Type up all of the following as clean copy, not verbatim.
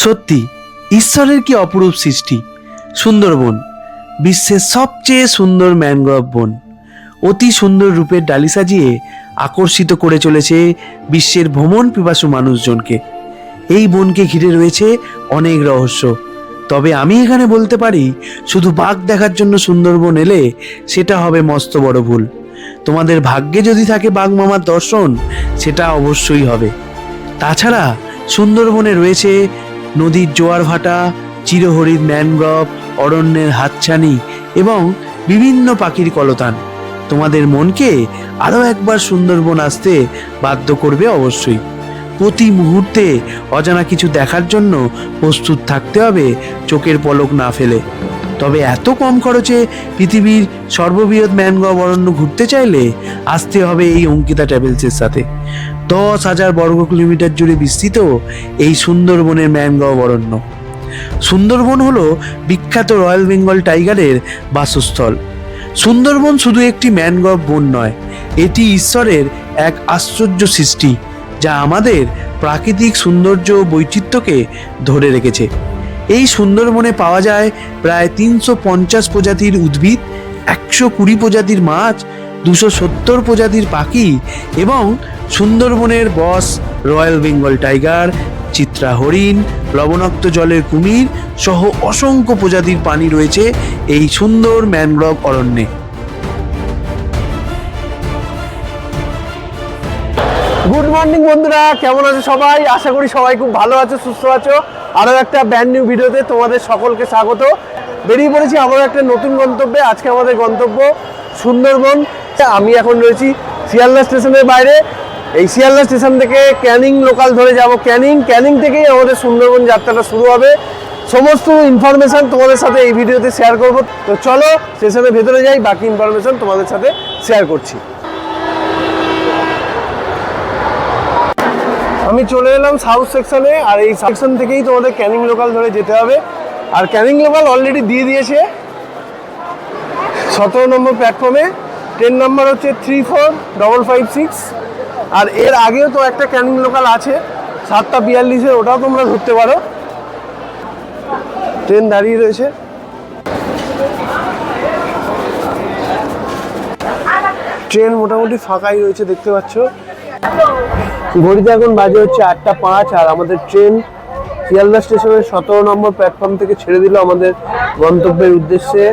সত্যি ঈশ্বরের কি অপরূপ সৃষ্টি। সুন্দরবন বিশ্বের সবচেয়ে সুন্দর ম্যানগ্রোভ বন, অতি সুন্দর রূপের ডালি সাজিয়ে আকর্ষিত করে চলেছে বিশ্বের ভ্রমণ পিপাসু মানুষজনকে। এই বনকে ঘিরে রয়েছে অনেক রহস্য। তবে আমি এখানে বলতে পারি, শুধু বাঘ দেখার জন্য সুন্দরবন এলে সেটা হবে মস্ত বড় ভুল। তোমাদের ভাগ্যে যদি থাকে বাঘ মামার দর্শন, সেটা অবশ্যই হবে। তাছাড়া সুন্দরবনে রয়েছে নদীর জোয়ার ভাটা, চিরহরিৎ ম্যানগ্রোভ, অরণ্যের হাতছানি এবং বিভিন্ন পাখির কলতান তোমাদের মনকে আরও একবার সুন্দরবন আসতে বাধ্য করবে অবশ্যই। প্রতি মুহূর্তে অজানা কিছু দেখার জন্য প্রস্তুত থাকতে হবে, চোখের পলক না ফেলে। তবে এত কম খরচে পৃথিবীর সর্ববৃহৎ ম্যানগ্রোভ অরণ্য ঘুরতে চাইলে আসতে হবে এই অঙ্কিতা ট্রাভেলসের সাথে। 10,000 বর্গ কিলোমিটার জুড়ে বিস্তৃত এই সুন্দরবনের ম্যানগ্রোভ অরণ্য। সুন্দরবন হলো বিখ্যাত রয়্যাল বেঙ্গল টাইগারের বাসস্থল। সুন্দরবন শুধু একটি ম্যানগ্রোভ বন নয়, এটি ঈশ্বরের এক আশ্চর্য সৃষ্টি, যা আমাদের প্রাকৃতিক সৌন্দর্য ও বৈচিত্র্যকে ধরে রেখেছে। এই সুন্দরবনে পাওয়া যায় প্রায় 350 প্রজাতির উদ্ভিদ, 120 প্রজাতির মাছ, 270 প্রজাতির পাখি এবং সুন্দরবনের বস রয়্যাল বেঙ্গল টাইগার, চিত্রা হরিণ, লবণাক্ত জলের কুমির সহ অসংখ্য প্রজাতির প্রাণী রয়েছে এই সুন্দর ম্যানগ্রোভ অরণ্যে। গুড মর্নিং বন্ধুরা, কেমন আছো সবাই? আশা করি সবাই খুব ভালো আছো, সুস্থ আছো। আরও একটা ব্র্যান্ড নিউ ভিডিওতে তোমাদের সকলকে স্বাগত। বেরিয়ে পড়েছি আবারও একটা নতুন গন্তব্যে। আজকে আমাদের গন্তব্য সুন্দরবন। আমি এখন রয়েছি শিয়ালদা স্টেশনের বাইরে। এই শিয়ালদা স্টেশন থেকে ক্যানিং লোকাল ধরে যাব ক্যানিং থেকেই আমাদের সুন্দরবন যাত্রাটা শুরু হবে। সমস্ত ইনফরমেশান তোমাদের সাথে এই ভিডিওতে শেয়ার করব। তো চলো স্টেশনের ভেতরে যাই, বাকি ইনফরমেশান তোমাদের সাথে শেয়ার করছি। আমি চলে এলাম সাউথ সেকশনে, আর এই সেকশন থেকেই তোমাদের ক্যানিং লোকাল ধরে যেতে হবে। আর ক্যানিং লোকাল অলরেডি দিয়ে দিয়েছে 17 নম্বর প্ল্যাটফর্মে। ট্রেন নাম্বার হচ্ছে 34556। আর এর আগেও তো একটা ক্যানিং লোকাল আছে 7:42, ওটাও তোমরা ধরতে পারো। ট্রেন দাঁড়িয়ে রয়েছে। ট্রেন মোটামুটি ফাঁকাই রয়েছে, দেখতে পাচ্ছ। ঘড়িতে এখন বাজে হচ্ছে 8:05। আর আমাদের ট্রেন শিয়ালদা স্টেশনের 17 নম্বর প্ল্যাটফর্ম থেকে ছেড়ে দিল আমাদের গন্তব্যের উদ্দেশ্যে।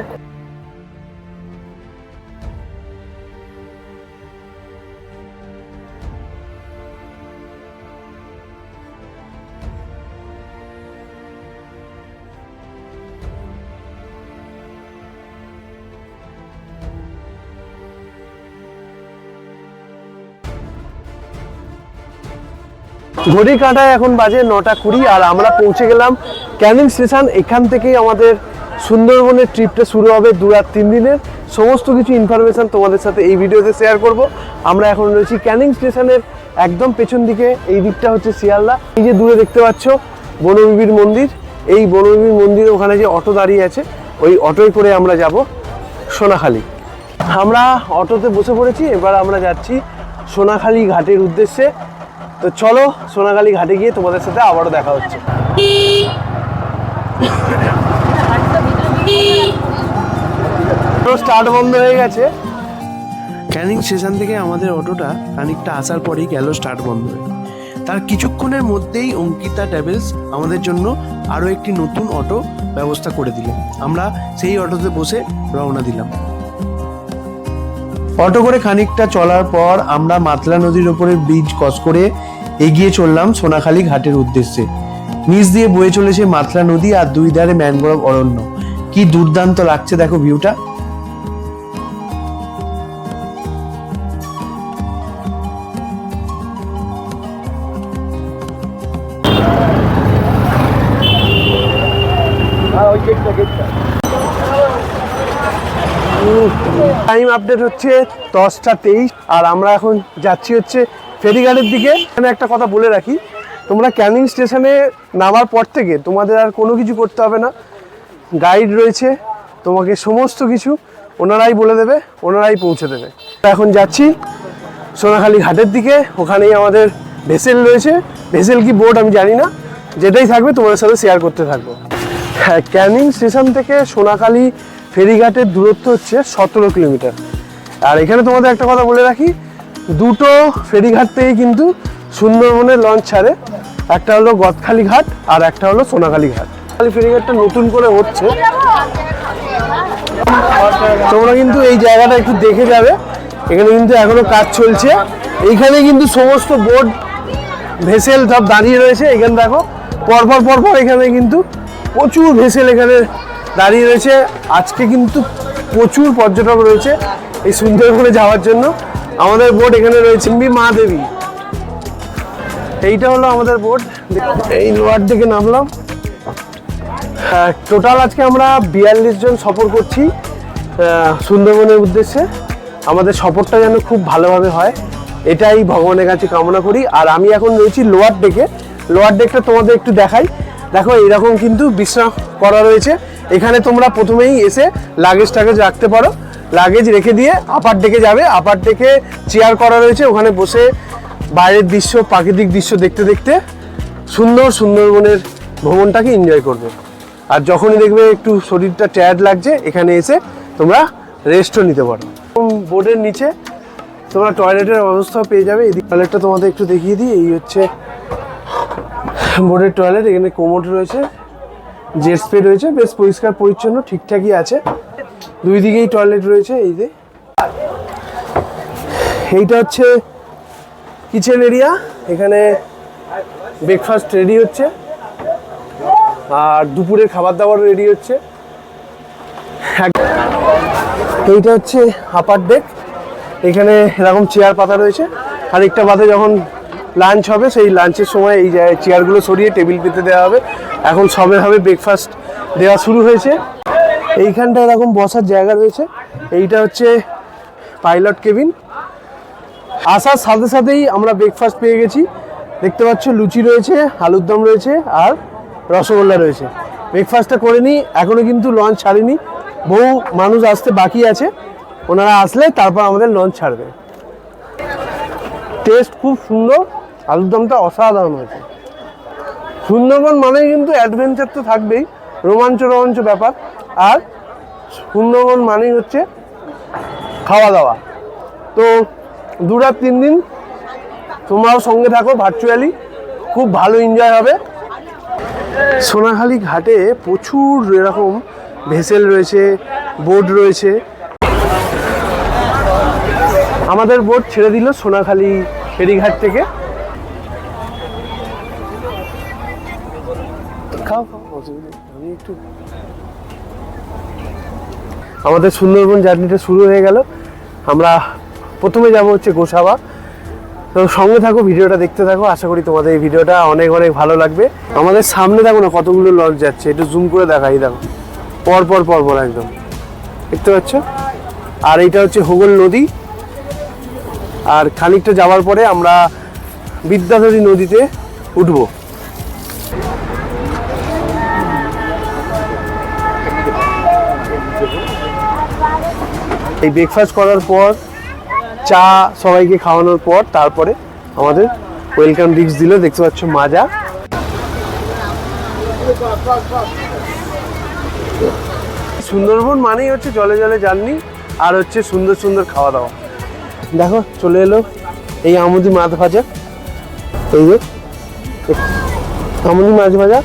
ঘড়ি কাঁটায় এখন বাজে 9:20। আর আমরা পৌঁছে গেলাম ক্যানিং স্টেশন। এখান থেকেই আমাদের সুন্দরবনের ট্রিপটা শুরু হবে 2 রাত 3 দিনের। সমস্ত কিছু ইনফরমেশান তোমাদের সাথে এই ভিডিওতে শেয়ার করব। আমরা এখন রয়েছি ক্যানিং স্টেশনের একদম পেছন দিকে। এই দিকটা হচ্ছে শিয়ালদা। এই যে দূরে দেখতে পাচ্ছ বনবিবির মন্দির, এই বনবিবির মন্দিরের ওখানে যে অটো দাঁড়িয়ে আছে, ওই অটোয় করে আমরা যাব সোনাখালি। আমরা অটোতে বসে পড়েছি, এবার আমরা যাচ্ছি সোনাখালি ঘাটের উদ্দেশ্যে। তো চলো সোনাখালি ঘাটে গিয়ে তোমাদের সাথে আবারও দেখা হচ্ছে। স্টার্ট বন্ধ হয়ে গেছে। ক্যানিং স্টেশন থেকে আমাদের অটোটা খানিকটা আসার পরেই গেল স্টার্ট বন্ধ হয়ে। তার কিছুক্ষণের মধ্যেই অঙ্কিতা ট্রাভেলস আমাদের জন্য আরও একটি নতুন অটো ব্যবস্থা করে দিল। আমরা সেই অটোতে বসে রওনা দিলাম। অটো করে খানিকটা চলার পর আমরা মাতলা নদীর ওপরের ব্রিজ ক্রস করে এগিয়ে চললাম সোনাখালি ঘাটের উদ্দেশ্যে। নিচ দিয়ে বয়ে চলেছে মাতলা নদী আর দুই ধারে ম্যানগ্রোভ অরণ্য। কি দুর্দান্ত লাগছে দেখো ভিউটা। টাইম আপডেট হচ্ছে 10:23। আর আমরা এখন যাচ্ছি হচ্ছে ফেরিঘাটের দিকে। এখানে একটা কথা বলে রাখি, তোমরা ক্যানিং স্টেশনে নামার পর থেকে তোমাদের আর কোনো কিছু করতে হবে না। গাইড রয়েছে, তোমাকে সমস্ত কিছু ওনারাই বলে দেবে, ওনারাই পৌঁছে দেবে। এখন যাচ্ছি সোনাখালি ঘাটের দিকে। ওখানেই আমাদের ভেসেল রয়েছে, ভেসেল কি বোট আমি জানি না। যেটাই থাকবে তোমাদের সাথে শেয়ার করতে থাকবো। হ্যাঁ, ক্যানিং স্টেশন থেকে সোনাখালী ফেরিঘাটের দূরত্ব হচ্ছে 17 কিলোমিটার। আর এখানে তোমাদের একটা কথা বলে রাখি, দুটো ফেরিঘাট থেকে কিন্তু সুন্দরবনের লঞ্চ ছাড়ে, একটা হলো গদখালি ঘাট আর একটা হলো সোনাখালী ঘাট। ফেরিঘাটটা নতুন করে হচ্ছে, তোমরা কিন্তু এই জায়গাটা একটু দেখে যাবে। এখানে কিন্তু এখনো কাজ চলছে। এইখানে কিন্তু সমস্ত বোট ভেসেল সব দাঁড়িয়ে রয়েছে। এখানে দেখো পরপর এখানে কিন্তু প্রচুর ভেসেল এখানে দাঁড়িয়ে রয়েছে। আজকে কিন্তু প্রচুর পর্যটক রয়েছে এই সুন্দরবনে যাওয়ার জন্য। আমাদের বোট এখানে রয়েছে মা দেবী, এইটা হলো আমাদের বোট। এই লোয়ার দিকে নামলাম। হ্যাঁ, টোটাল আজকে আমরা 42 জন সফর করছি সুন্দরবনের উদ্দেশ্যে। আমাদের সফরটা যেন খুব ভালোভাবে হয়, এটাই ভগবানের কাছে কামনা করি। আর আমি এখন রয়েছি লোয়ার ডেকে। লোয়ার ডেকটা তোমাদের একটু দেখাই। দেখো এইরকম কিন্তু বিশ্রাম করা রয়েছে। এখানে তোমরা প্রথমেই এসে লাগেজ টাগেজ রাখতে পারো, লাগেজ রেখে দিয়ে আপার ডেকে যাবে। আপার ডেকে চেয়ার করা রয়েছে, ওখানে বসে বাইরের দৃশ্য, প্রাকৃতিক দৃশ্য দেখতে দেখতে সুন্দরবনের ভ্রমণটাকে এনজয় করবে। আর যখনই দেখবে একটু শরীরটা টায়ার্ড লাগছে, এখানে এসে তোমরা রেস্টও নিতে পারো। বোর্ডের নিচে তোমরা টয়লেটের ব্যবস্থাও পেয়ে যাবে। এই টয়লেটটা তোমাদের একটু দেখিয়ে দিই। এই হচ্ছে বোর্ডের টয়লেট। এখানে কোমোড রয়েছে, জেট স্প্রে রয়েছে, বেশ পরিষ্কার পরিচ্ছন্ন, ঠিকঠাকই আছে। দুই দিকেই টয়লেট রয়েছে। এই যে এইটা হচ্ছে কিচেন এরিয়া, এখানে ব্রেকফাস্ট রেডি হচ্ছে আর দুপুরের খাবার দাবার রেডি হচ্ছে। এইটা হচ্ছে আপার ডেক, এখানে এরকম চেয়ার পাতা রয়েছে। আর একটা বাদে যখন লাঞ্চ হবে, সেই লাঞ্চের সময় এই চেয়ারগুলো সরিয়ে টেবিল পেতে দেওয়া হবে। এখন সবেভাবে ব্রেকফাস্ট দেওয়া শুরু হয়েছে। এইখানটা এরকম বসার জায়গা রয়েছে। এইটা হচ্ছে পাইলট কেবিন। আসার সাথে সাথেই আমরা ব্রেকফাস্ট পেয়ে গেছি। দেখতে পাচ্ছ লুচি রয়েছে, আলুর দম রয়েছে আর রসগোল্লা রয়েছে। ব্রেকফাস্টটা করে নিই, এখনও কিন্তু লঞ্চ ছাড়েনি, বহু মানুষ আসতে বাকি আছে। ওনারা আসলে তারপর আমাদের লঞ্চ ছাড়বে। টেস্ট খুব সুন্দর, আলুর দমটা অসাধারণ হয়েছে। সুন্দরবন মানেই কিন্তু অ্যাডভেঞ্চার তো থাকবেই, রোমাঞ্চ ব্যাপার। আর সুন্দরবন মানেই হচ্ছে খাওয়া দাওয়া। তো 2 রাত 3 দিন তোমরাও সঙ্গে থাকো ভার্চুয়ালি, খুব ভালো এনজয় হবে। সোনাখালী ঘাটে প্রচুর এরকম ভেসেল রয়েছে, বোট রয়েছে। আমাদের বোট ছেড়ে দিল সোনাখালী ফেরিঘাট থেকে। আমাদের সুন্দরবন জার্নিটা শুরু হয়ে গেল। আমরা প্রথমে যাব হচ্ছে গোসাবা। তো সঙ্গে থাকো, ভিডিওটা দেখতে থাকো। আশা করি তোমাদের এই ভিডিওটা অনেক ভালো লাগবে। আমাদের সামনে দেখো না কতগুলো লঞ্চ যাচ্ছে, একটু জুম করে দেখাই। দেখো পর একদম দেখতে পাচ্ছ। আর এইটা হচ্ছে হোগল নদী। আর খানিকটা যাওয়ার পরে আমরা বিদ্যাধরী নদীতে উঠব। এই ব্রেকফাস্ট করার পর, চা সবাইকে খাওয়ানোর পর, তারপরে আমাদের ওয়েলকাম ড্রিঙ্কস দিল। দেখতে পাচ্ছ মাজা। সুন্দরবন মানেই হচ্ছে জলে জার্নি আর হচ্ছে সুন্দর খাওয়া দাওয়া। দেখো চলে এলো এই আমুদি মাছ ভাজা। এই যে আমুদি মাছ ভাজা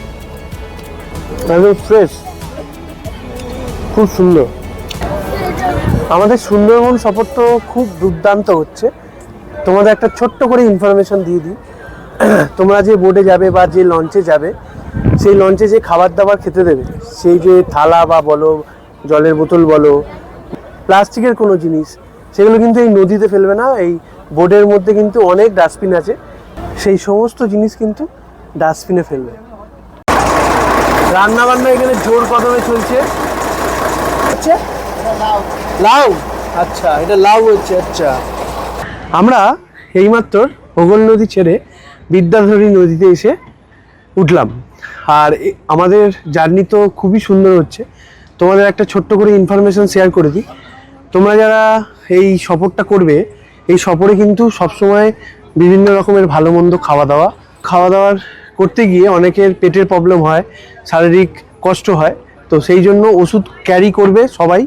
একদম ফ্রেশ, খুব সুন্দর। আমাদের সুন্দরবন সফর তো খুব দুর্দান্ত হচ্ছে। তোমাদের একটা ছোট্ট করে ইনফরমেশন দিয়ে দিই। তোমরা যে বোটে যাবে বা যে লঞ্চে যাবে, সেই লঞ্চে যে খাবার দাবার খেতে দেবে, সেই যে থালা বা বলো, জলের বোতল বলো, প্লাস্টিকের কোনো জিনিস, সেগুলো কিন্তু এই নদীতে ফেলবে না। এই বোটের মধ্যে কিন্তু অনেক ডাস্টবিন আছে, সেই সমস্ত জিনিস কিন্তু ডাস্টবিনে ফেলবে। রান্না বান্না এখানে জোর কদমে চলছে। আচ্ছা লাউ, আচ্ছা এটা লাউ হচ্ছে। আচ্ছা, আমরা এইমাত্র হোগল নদী ছেড়ে বিদ্যাধরী নদীতে এসে উঠলাম। আর আমাদের জার্নি তো খুবই সুন্দর হচ্ছে। তোমাদের একটা ছোট্ট করে ইনফরমেশন শেয়ার করে দিই। তোমরা যারা এই সফরটা করবে, এই সফরে কিন্তু সবসময় বিভিন্ন রকমের ভালো মন্দ খাওয়া দাওয়ার করতে গিয়ে অনেকের পেটের প্রবলেম হয়, শারীরিক কষ্ট হয়, তো সেই জন্য ওষুধ ক্যারি করবে সবাই,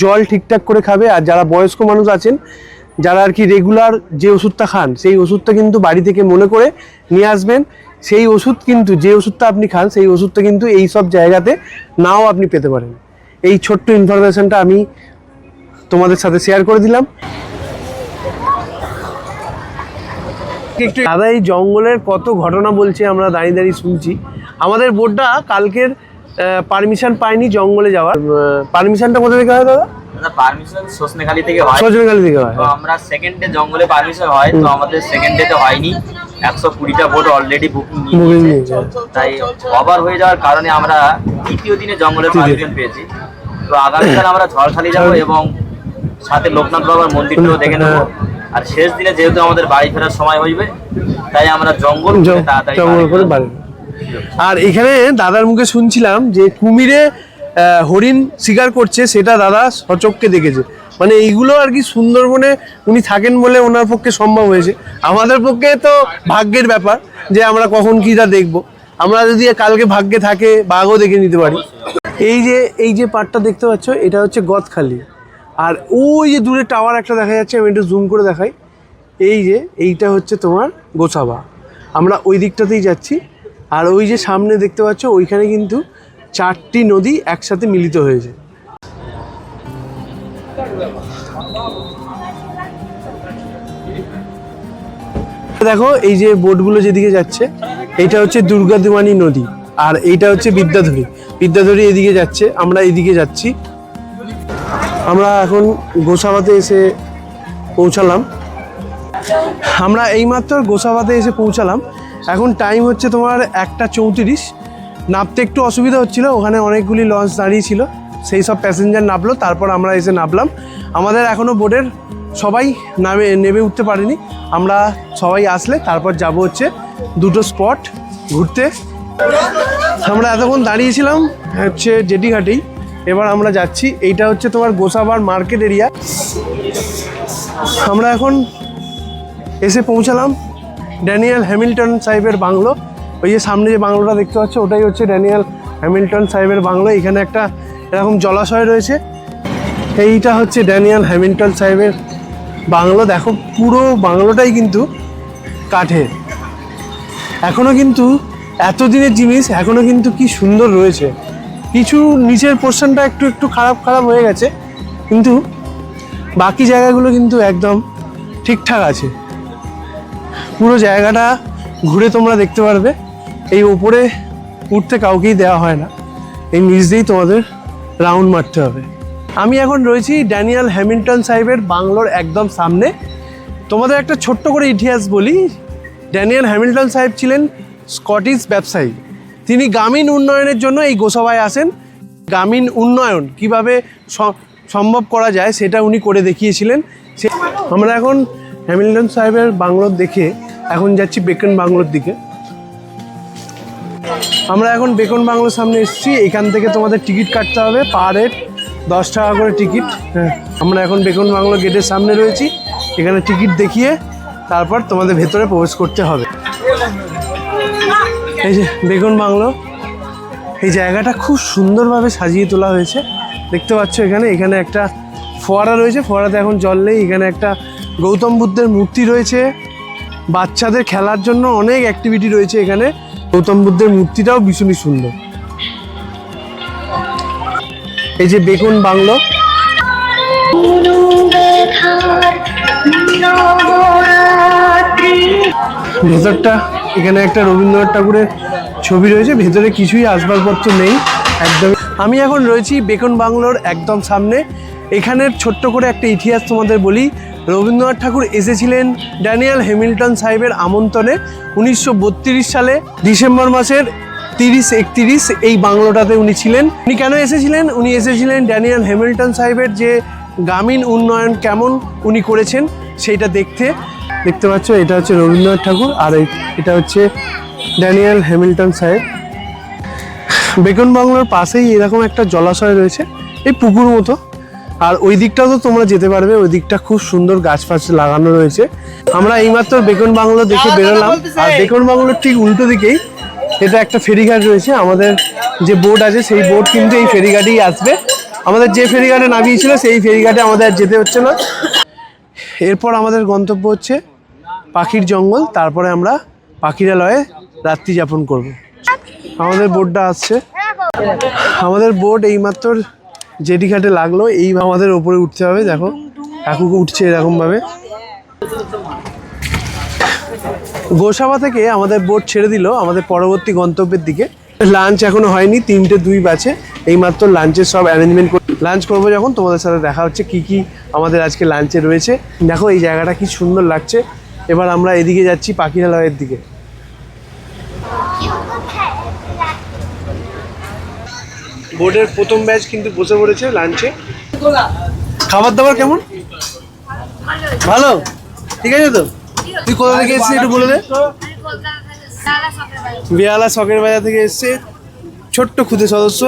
জল ঠিকঠাক করে খাবে। আর যারা বয়স্ক মানুষ আছেন, যারা আর কি রেগুলার যে ওষুধটা খান, সেই ওষুধটা কিন্তু বাড়ি থেকে মনে করে নিয়ে আসবেন। সেই ওষুধ কিন্তু, যে ওষুধটা আপনি খান, সেই ওষুধটা কিন্তু এই সব জায়গাতে নাও আপনি পেতে পারেন। এই ছোট্ট ইনফরমেশনটা আমি তোমাদের সাথে শেয়ার করে দিলাম। একটু দাদা এই জঙ্গলের কত ঘটনা বলছে, আমরা দাঁড়িয়ে দাঁড়িয়ে শুনছি। আমাদের বোটটা কালকের পারমিশন পাইনি জঙ্গলে যাওয়ার। পারমিশনটা কোথা থেকে হয় দাদা? পারমিশন সজনেখালি থেকে হয়। সজনেখালি থেকে হয়। তো আমরা সেকেন্ড ডে জঙ্গলে পারমিশন হয়, তো আমাদের সেকেন্ড ডে তে হয়নি। 120টা বোট অলরেডি বুকিং নিয়েছে, তাই ওভার হয়ে যাওয়ার কারণে আমরা তৃতীয় দিনে জঙ্গলে পারমিশন পেয়েছি। তো আগামীকাল আমরা ঝড়খালি যাব এবং সাথে লোকনাথ বাবার মন্দিরটাও দেখে নেব। আর শেষ দিনে যেহেতু আমাদের বাড়ি ফেরার সময় হইবে, তাই আমরা জঙ্গল তাড়াতাড়ি বাড়ি। আর এখানে দাদার মুখে শুনছিলাম যে কুমিরে হরিণ শিকার করছে, সেটা দাদা সচক্ষে দেখেছে। মানে এইগুলো আর কি সুন্দরবনে উনি থাকেন বলে ওনার পক্ষে সম্ভব হয়েছে। আমাদের পক্ষে তো ভাগ্যের ব্যাপার যে আমরা কখন কীটা দেখবো। আমরা যদি কালকে ভাগ্যে থাকে বাঘও দেখে নিতে পারি। এই যে পাটটা দেখতে পাচ্ছ, এটা হচ্ছে গদখালি। আর ওই যে দূরে টাওয়ার একটা দেখা যাচ্ছে, আমি একটু জুম করে দেখাই। এইটা হচ্ছে তোমার গোসাবা। আমরা ওই দিকটাতেই যাচ্ছি। আর ওই যে সামনে দেখতে পাচ্ছ, ওইখানে কিন্তু 4টি নদী একসাথে মিলিত হয়েছে। দেখো এই যে বোটগুলো যেদিকে যাচ্ছে, এইটা হচ্ছে দুর্গাদিমানি নদী, আর এইটা হচ্ছে বিদ্যাধরী এদিকে যাচ্ছে, আমরা এদিকে যাচ্ছি। আমরা এখন গোসাবাতে এসে পৌঁছালাম। আমরা এইমাত্র গোসাবাতে এসে পৌঁছালাম। এখন টাইম হচ্ছে তোমার 1:34। নামতে একটু অসুবিধা হচ্ছিল, ওখানে অনেকগুলি লঞ্চ দাঁড়িয়ে ছিল, সেই সব প্যাসেঞ্জার নামলো, তারপর আমরা এসে নামলাম। আমাদের এখনও বোটের সবাই নেমে উঠতে পারিনি। আমরা সবাই আসলে তারপর যাব হচ্ছে 2টো স্পট ঘুরতে। আমরা এতক্ষণ দাঁড়িয়েছিলাম হচ্ছে জেটি ঘাটেই, এবার আমরা যাচ্ছি। এইটা হচ্ছে তোমার গোসাবার মার্কেট এরিয়া। আমরা এখন এসে পৌঁছালাম ড্যানিয়েল হ্যামিল্টন সাহেবের বাংলো। ওই যে সামনে যে বাংলোটা দেখতে পাচ্ছ, ওটাই হচ্ছে ড্যানিয়েল হ্যামিল্টন সাহেবের বাংলো। এখানে একটা এরকম জলাশয় রয়েছে। এইটা হচ্ছে ড্যানিয়েল হ্যামিল্টন সাহেবের বাংলো। দেখো পুরো বাংলোটাই কিন্তু কাঠের। এখনও কিন্তু এতদিনের জিনিস এখনও কিন্তু কি সুন্দর রয়েছে। কিছু নিচের পোর্শনটা একটু খারাপ হয়ে গেছে, কিন্তু বাকি জায়গাগুলো কিন্তু একদম ঠিকঠাক আছে। পুরো জায়গাটা ঘুরে তোমরা দেখতে পারবে। এই ওপরে উঠতে কাউকেই দেওয়া হয় না, এই নিচ দিয়েই তোমাদের রাউন্ড মারতে হবে। আমি এখন রয়েছি ড্যানিয়েল হ্যামিল্টন সাহেবের বাংলোর একদম সামনে। তোমাদের একটা ছোট্ট করে ইতিহাস বলি। ড্যানিয়েল হ্যামিল্টন সাহেব ছিলেন স্কটিশ ব্যবসায়ী। তিনি গ্রামীণ উন্নয়নের জন্য এই গোসাবায় আসেন। গ্রামীণ উন্নয়ন কিভাবে সম্ভব করা যায় সেটা উনি করে দেখিয়েছিলেন। আমরা এখন হ্যামিল্টন সাহেবের বাংলো দেখে এখন যাচ্ছি বেকন বাংলোর দিকে। আমরা এখন বেকন বাংলোর সামনে এসেছি। এখান থেকে তোমাদের টিকিট কাটতে হবে, পার হেড 10 টাকা করে টিকিট। হ্যাঁ, আমরা এখন বেকন বাংলো গেটের সামনে রয়েছি। এখানে টিকিট দেখিয়ে তারপর তোমাদের ভেতরে প্রবেশ করতে হবে। এই যে বেকন বাংলো, এই জায়গাটা খুব সুন্দরভাবে সাজিয়ে তোলা হয়েছে। দেখতে পাচ্ছ এখানে একটা ফোয়ারা রয়েছে, ফোয়ারাতে এখন জল নেই। এখানে একটা গৌতম বুদ্ধের মূর্তি রয়েছে। বাচ্চাদের খেলার জন্য অনেক অ্যাক্টিভিটি রয়েছে এখানে। গৌতম বুদ্ধের মূর্তিটাও ভীষণই সুন্দর। এই যে বেকন বাংলো, ভেতরটা এখানে একটা রবীন্দ্রনাথ ঠাকুরের ছবি রয়েছে। ভেতরে কিছুই আসবাবপত্র নেই একদম। আমি এখন রয়েছি বেকন বাংলোর একদম সামনে। এখানের ছোট্ট করে একটা ইতিহাস তোমাদের বলি। রবীন্দ্রনাথ ঠাকুর এসেছিলেন ড্যানিয়েল হ্যামিল্টন সাহেবের আমন্ত্রণে 1932 সালে ডিসেম্বর মাসের 30-31 এই বাংলোটাতে উনি ছিলেন। উনি কেন এসেছিলেন? উনি এসেছিলেন ড্যানিয়েল হ্যামিল্টন সাহেবের যে গ্রামীণ উন্নয়ন কেমন উনি করেছেন সেইটা দেখতে। দেখতে পাচ্ছ এটা হচ্ছে রবীন্দ্রনাথ ঠাকুর, আর এটা হচ্ছে ড্যানিয়েল হ্যামিল্টন সাহেব। বেকন বাংলোর পাশেই এরকম একটা জলাশয় রয়েছে, এই পুকুর মতো। আর ওই দিকটাও তো তোমরা যেতে পারবে, ওই দিকটা খুব সুন্দর গাছ ফাছ লাগানো রয়েছে। আমরা এইমাত্র বেকন বাংলো দেখে বেরোলাম, আর বেকন বাংলোর ঠিক উল্টো দিকেই এটা একটা ফেরিঘাট রয়েছে, আমাদের যে বোট আছে সেই বোট কিন্তু এই ফেরিঘাটেই আসবে। আমাদের যে ফেরিঘাটে নামিয়েছিল সেই ফেরিঘাটে আমাদের আর যেতে হচ্ছে না। এরপর আমাদের গন্তব্য হচ্ছে পাখির জঙ্গল, তারপরে আমরা পাখিরালয়ে রাত্রি যাপন করব। আমাদের বোটটা আসছে, আমাদের বোট এইমাত্র জেটি ঘাটে লাগলো, এই আমাদের ওপরে উঠতে হবে। দেখো কাকুকে উঠছে এরকমভাবে। গোসাবা থেকে আমাদের বোট ছেড়ে দিল আমাদের পরবর্তী গন্তব্যের দিকে। লাঞ্চ এখনো হয়নি, 3:02 বাজে, এইমাত্র লাঞ্চের সব অ্যারেঞ্জমেন্ট লাঞ্চ করবো যখন তোমাদের সাথে দেখা হচ্ছে কি কি আমাদের আজকে লাঞ্চে রয়েছে। দেখো এই জায়গাটা কি সুন্দর লাগছে। এবার আমরা এদিকে যাচ্ছি পাখিরালয়ের দিকে। বোর্ডের প্রথম ব্যাচ কিন্তু বসে পড়েছে লাঞ্চে। খাবার দাবার কেমন? ভালো, ঠিক আছে তো? তুই কোথা থেকে এসেছিস একটু বলে দে। বেহালা শখের বাজার থেকে এসছে, ছোট্ট ক্ষুদে সদস্য।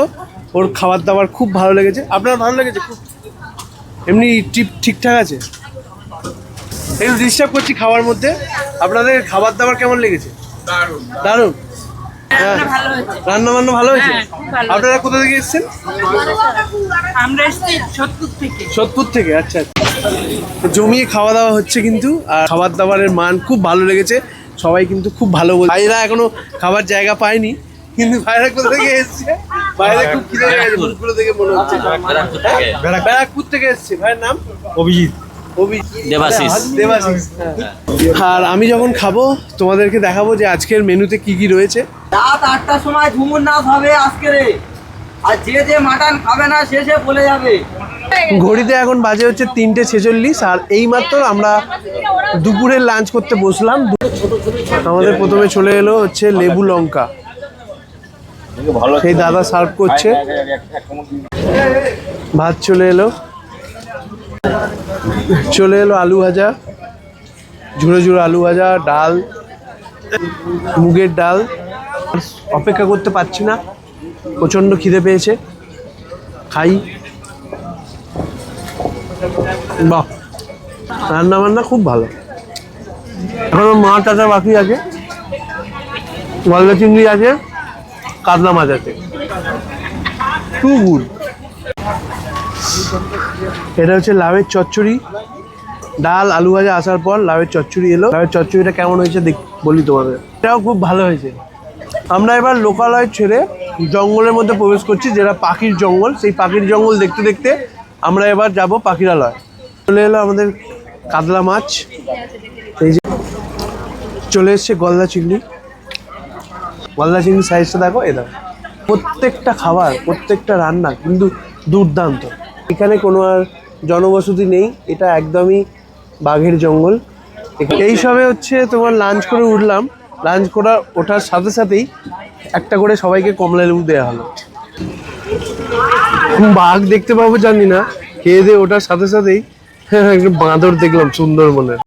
ওর খাবার দাবার খুব ভালো লেগেছে। আপনার ভালো লেগেছে? খুব এমনি ট্রিপ ঠিকঠাক আছে? একটু ডিস্টার্ব করছি খাওয়ার মধ্যে। আপনাদের খাবার দাবার কেমন লেগেছে? দারুণ। হ্যাঁ, রান্না বান্না ভালো হয়েছে। আপনারা কোথা থেকে এসেছেন? আমরা এসেছি সোদপুর থেকে। আচ্ছা, জমিয়ে খাওয়া দাওয়া হচ্ছে কিন্তু, আর খাবার দাবারের মান খুব ভালো লেগেছে। সবাই কিন্তু খুব ভালো বলছে। ভাইরা এখনো খাবার জায়গা পায়নি, কিন্তু ভাইরা কোথা থেকে এসছে? বাইরে খুব খিদে লেগেছে, মুখগুলো দেখে মনে হচ্ছে। ব্যারাকপুর থেকে এসছে। ভাইয়ের নাম? অভিজিৎ। দেবাশিস। দেবাশিস। আর আমি যখন খাবো তোমাদেরকে দেখাবো যে আজকের মেনুতে কি কি রয়েছে। রাত 8টার সময় ঝুমুর নাচ হবে আজকে, আর যে মাটন খাবে না সে বলে যাবে। ঘড়িতে এখন বাজে হচ্ছে 3:46, আর এইমাত্র আমরা দুপুরের লাঞ্চ করতে বসলাম। আমাদের প্রথমে চলে এলো হচ্ছে লেবু লঙ্কা, সেই দাদা সার্ভ করছে। ভাত চলে এলো আলু ভাজা, ঝুড়ো ঝুড়ো আলু ভাজা, ডাল, মুগের ডাল। অপেক্ষা করতে পারছি না, প্রচণ্ড খিদে পেয়েছে, খাই। বাহ, রান্না বান্না খুব ভালো। এখনো মাছ আছে, বাকি আছে, গলদা চিংড়ি আছে, কাতলা মাছ আছে। Too good. এটা হচ্ছে লাউয়ের চচ্চড়ি, ডাল আলু ভাজা আসার পর লাউয়ের চচ্চড়ি এলো। লাউয়ের চচ্চড়িটা কেমন হয়েছে বলি তোমাদের। এটাও খুব ভালো হয়েছে। আমরা এবার লোকালয় ছেড়ে জঙ্গলের মধ্যে প্রবেশ করছি, যেটা পাখির জঙ্গল। সেই পাখির জঙ্গল দেখতে দেখতে আমরা এবার যাব পাখিরালয়। চলে এলো আমাদের কাতলা মাছ, এই যে চলে এসছে গলদা চিংড়ি। গলদা চিংড়ির সাইজটা দেখো, এ দেখো। প্রত্যেকটা খাবার, প্রত্যেকটা রান্না কিন্তু দুর্দান্ত। এখানে কোনো আর জনবসতি নেই, এটা একদমই বাঘের জঙ্গল। এইসবে হচ্ছে তোমার লাঞ্চ করে উঠলাম। লাঞ্চ ওঠার সাথে সাথেই একটা করে সবাইকে কমলা লেবু দেওয়া হলো। বাঘ দেখতে পাবো জানি না, খেয়ে দিয়ে ওঠার সাথে সাথেই একটা বাঁদর দেখলাম সুন্দরবনের।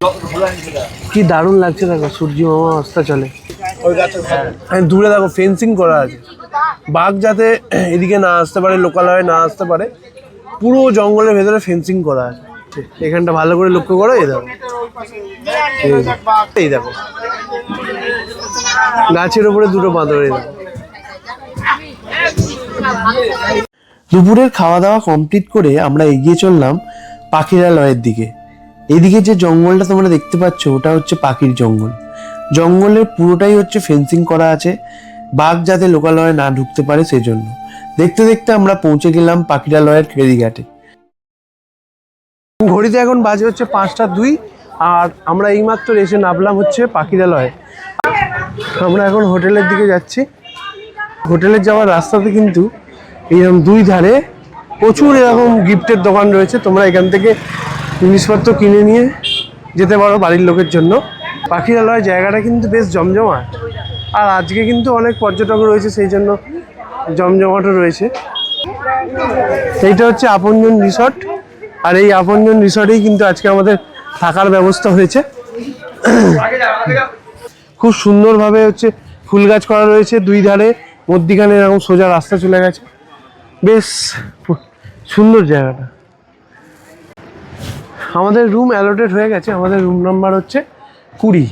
কি দারুণ লাগছে দেখো, সূর্য মামা অস্তা চলে। দূরে দেখো ফেন্সিং করা আছে, বাঘ যাতে এদিকে না আসতে পারে, লোকালয়ে না আসতে পারে। পুরো জঙ্গলের ভেতরে ফেন্সিং করা আছে। এখানটা ভালো করে লক্ষ্য করো, এই দেখো, এই দেখো গাছের উপরে দুটো বাঁদর। এই দেখো। দুপুরের খাওয়া দাওয়া কমপ্লিট করে আমরা এগিয়ে চললাম পাখিরালয়ের দিকে। এইদিকে যে জঙ্গলটা তোমরা দেখতে পাচ্ছ, ওটা হচ্ছে পাখির জঙ্গল। জঙ্গলের পুরোটাই হচ্ছে ফেন্সিং করা আছে, বাঘ যাতে লোকালয়ে না ঢুকতে পারে সেই জন্য। দেখতে দেখতে আমরা পৌঁছে গেলাম পাখিরালয়ের ফেরিঘাটে। ঘড়িতে এখন বাজে হচ্ছে 5:02, আর আমরা এইমাত্র এসে নামলাম হচ্ছে পাখিরালয়ে। আমরা এখন হোটেলের দিকে যাচ্ছি। হোটেলের যাওয়ার রাস্তাতে কিন্তু এরকম দুই ধারে প্রচুর এরকম গিফটের দোকান রয়েছে। তোমরা এখান থেকে জিনিসপত্র কিনে নিয়ে যেতে পারো বাড়ির লোকের জন্য। পাখিরালয় জায়গাটা কিন্তু বেশ জমজমাট, আর আজকে কিন্তু অনেক পর্যটক রয়েছে, সেই জন্য জমজমাটও রয়েছে। এইটা হচ্ছে আপনজন রিসর্ট, আর এই আপনজন রিসর্টেই কিন্তু আজকে আমাদের থাকার ব্যবস্থা হয়েছে। খুব সুন্দরভাবে হচ্ছে ফুল গাছ করা রয়েছে দুই ধারে, মধ্যিখানে এরকম সোজা রাস্তা চলে গেছে। বেশ সুন্দর জায়গাটা। আমাদের রুম অ্যালোটেড হয়ে গেছে, আমাদের রুম নাম্বার হচ্ছে 20।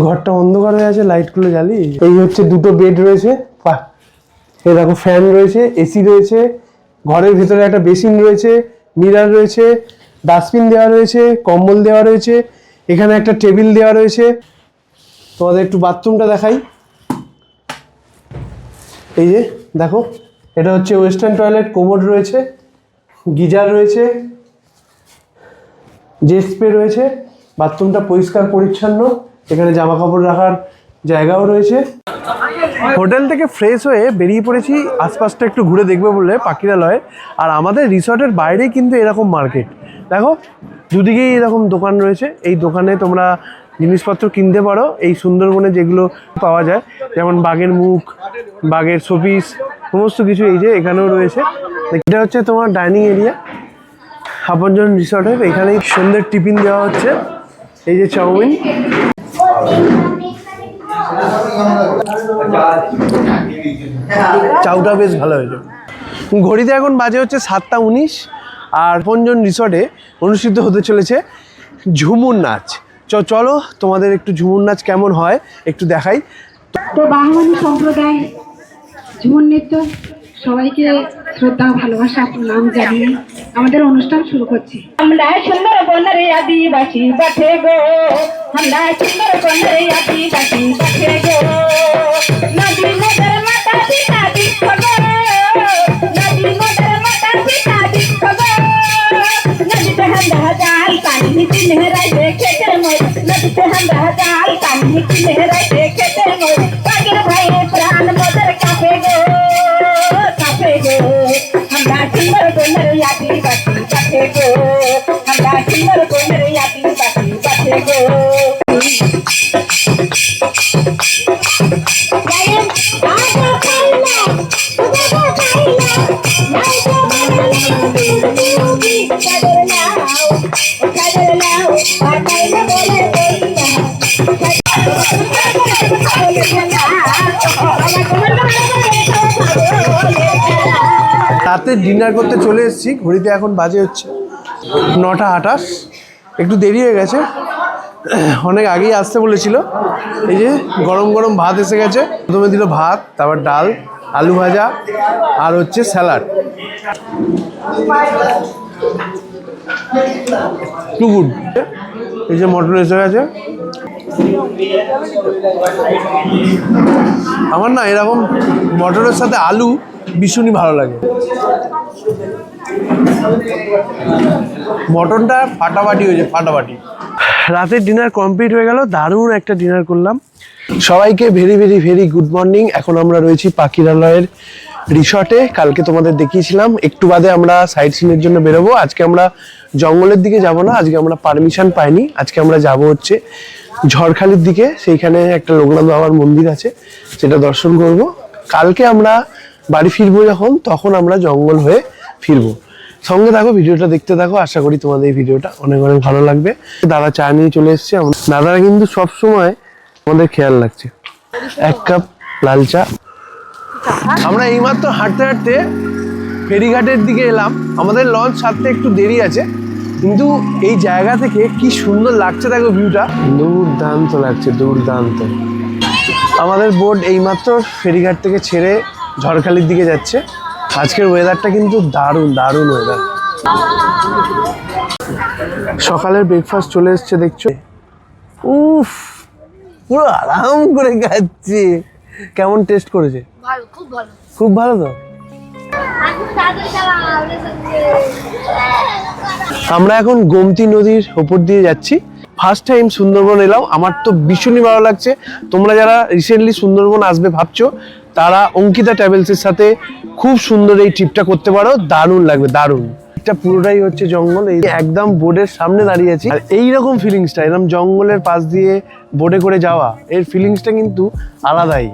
ঘরটা অন্ধকার হয়ে আছে, লাইটগুলো জ্বালিয়ে। এই হচ্ছে দুটো বেড রয়েছে, এই দেখো ফ্যান রয়েছে, এসি রয়েছে, ঘরের ভেতরে একটা বেসিন রয়েছে, মিরার রয়েছে, ডাস্টবিন দেওয়া রয়েছে, কম্বল দেওয়া রয়েছে, এখানে একটা টেবিল দেওয়া রয়েছে। তোমাদের একটু বাথরুমটা দেখাই। এই যে দেখো, এটা হচ্ছে ওয়েস্টার্ন টয়লেট, কোমোড রয়েছে, গিজার রয়েছে, জেট স্প্রে রয়েছে, বাথরুমটা পরিষ্কার পরিচ্ছন্ন, এখানে জামা কাপড় রাখার জায়গাও রয়েছে। হোটেল থেকে ফ্রেশ হয়ে বেরিয়ে পড়েছি আশপাশটা একটু ঘুরে দেখবে বলে পাখিরালয়ে। আর আমাদের রিসর্টের বাইরেই কিন্তু এরকম মার্কেট, দেখো দুদিকেই এরকম দোকান রয়েছে। এই দোকানে তোমরা জিনিসপত্র কিনতে পারো, এই সুন্দরবনে যেগুলো পাওয়া যায়, যেমন বাঘের মুখ, বাঘের শোপিস, সমস্ত কিছু এই যে এখানেও রয়েছে। এটা হচ্ছে তোমার ডাইনিং এরিয়া আপনজন রিসর্টের। এখানেই সন্ধ্যের টিফিন দেওয়া হচ্ছে, এই যে চাউমিন। চাউটা বেশ ভালো হয়েছে। ঘড়িতে এখন বাজে হচ্ছে 7:19 আর আপনজন রিসর্টে অনুষ্ঠিত হতে চলেছে ঝুমুর নাচ। চলো তোমাদের একটু ঝুমুর নাচ কেমন হয় একটু দেখাই। তো বাঙালি সম্প্রদায় ঝুমুর নৃত্য সবাইকে শ্রদ্ধা ভালোবাসা প্রণাম জানিয়ে আমাদের অনুষ্ঠান শুরু করছি। আমরা সুন্দরবনের আদিবাসী বাঠে গো, আমরা সুন্দরবনের আদিবাসী বাঠে গো, নদী নদের মাতা পিতা বৃক্ষ গো, নদী নদের মাতা পিতা বৃক্ষ গো, নদীতে আমরা জাল পানি চিনহেরাই খেতে মই, নদীতে আমরা জাল পানি চিনহেরাই খেতে মই, বাগের ভাইয়ে প্রাণ মোদের কাঁপে গো, কাঁপে গো, আমরা সুন্দরবনের আদিবাসী বাঠে গো, আমরা সুন্দরবনের আদিবাসী বাঠে গো। রাতে ডিনার করতে চলে এসেছি। ঘড়িতে এখন বাজে হচ্ছে 9:28, একটু দেরি হয়ে গেছে, অনেক আগেই আসতে বলেছিল। এই যে গরম গরম ভাত এসে গেছে, প্রথমে দিল ভাত, তারপর ডাল, আলু ভাজা আর হচ্ছে স্যালাড। Two good. এই যে মটন এসে গেছে। আমার না এরকম মটরের সাথে আলু ভীষণই ভালো লাগে। মটনটা ফাটাফাটি হয়েছে, ফাটাফাটি। রাতের ডিনার কমপ্লিট হয়ে গেল, দারুণ একটা ডিনার করলাম। সবাইকে very very very good morning. এখন আমরা রয়েছি পাখিরালয়ের রিসর্টে। কালকে তোমাদের দেখিয়েছিলাম, একটু বাদে আমরা সাইট সিনের জন্য বেরোবো। আজকে আমরা জঙ্গলের দিকে যাব না, আজকে আমরা পারমিশন পাইনি। আজকে আমরা যাব হচ্ছে ঝড়খালির দিকে, সেইখানে একটা লোকনাথ বাবার মন্দির আছে, সেটা দর্শন করব। কালকে আমরা বাড়ি ফিরবো যখন, তখন আমরা জঙ্গল হয়ে ফিরবো। সঙ্গে থাকো, ভিডিওটা দেখতে থাকো, আশা করি তোমাদের এই ভিডিওটা অনেক অনেক ভালো লাগবে। দাদা চা নিয়ে চলে এসছে, দাদারা কিন্তু সবসময় আমাদের খেয়াল রাখছে। 1 কাপ লাল চা। আমরা এইমাত্র হাঁটতে হাঁটতে ফেরিঘাটের দিকে এলাম। আমাদের লঞ্চ ছাড়তে একটু দেরি আছে, কিন্তু এই জায়গা থেকে কি সুন্দর লাগছে দেখো ভিউটা, দুর্দান্ত লাগছে, দুর্দান্ত। আমাদের বোট এইমাত্র ফেরিঘাট থেকে ছেড়ে ঝড়খালির দিকে যাচ্ছে। আজকের ওয়েদারটা কিন্তু দারুণ দারুণ ওয়েদার। সকালের ব্রেকফাস্ট চলে এসছে দেখছো। উফ, পুরো আরাম করে খাচ্ছি। কেমন টেস্ট করেছে? ভালো, খুব ভালো। খুব ভালো তো। আমরা এখন গোমতী নদীর ওপর দিয়ে যাচ্ছি। ফার্স্ট টাইম সুন্দরবন এলাম, আমার তো ভীষণই ভালো লাগছে। তোমরা যারা রিসেন্টলি সুন্দরবন আসবে ভাবছো, তারা অঙ্কিতা ট্রাভেলসের সাথে খুব সুন্দর এই ট্রিপটা করতে পারো, দারুণ লাগবে, দারুণ। এটা পুরোটাই হচ্ছে জঙ্গল, এই একদম বোর্ডের সামনে দাঁড়িয়ে আছি। আর এইরকম ফিলিংসটা, এরকম জঙ্গলের পাশ দিয়ে বোর্ডে করে যাওয়া, এর ফিলিংসটা কিন্তু আলাদাই।